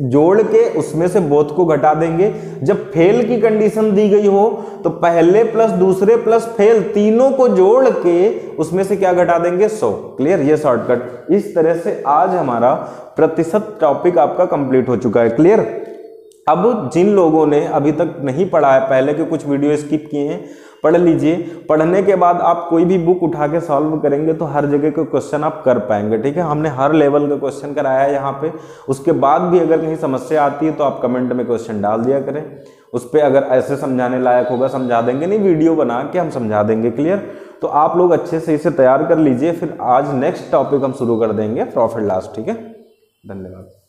जोड़ के उसमें से बोथ को घटा देंगे, जब फेल की कंडीशन दी गई हो तो पहले प्लस दूसरे प्लस फेल तीनों को जोड़ के उसमें से क्या घटा देंगे 100, क्लियर। ये शॉर्टकट, इस तरह से आज हमारा प्रतिशत टॉपिक आपका कंप्लीट हो चुका है, क्लियर। अब जिन लोगों ने अभी तक नहीं पढ़ा है, पहले के कुछ वीडियो स्किप किए हैं, पढ़ लीजिए। पढ़ने के बाद आप कोई भी बुक उठा के सॉल्व करेंगे तो हर जगह के क्वेश्चन आप कर पाएंगे, ठीक है। हमने हर लेवल का क्वेश्चन कराया है यहाँ पे। उसके बाद भी अगर कहीं समस्या आती है तो आप कमेंट में क्वेश्चन डाल दिया करें, उस पर अगर ऐसे समझाने लायक होगा समझा देंगे, नहीं वीडियो बना के हम समझा देंगे, क्लियर। तो आप लोग अच्छे से इसे तैयार कर लीजिए, फिर आज नेक्स्ट टॉपिक हम शुरू कर देंगे प्रॉफिट लॉस, ठीक है। धन्यवाद।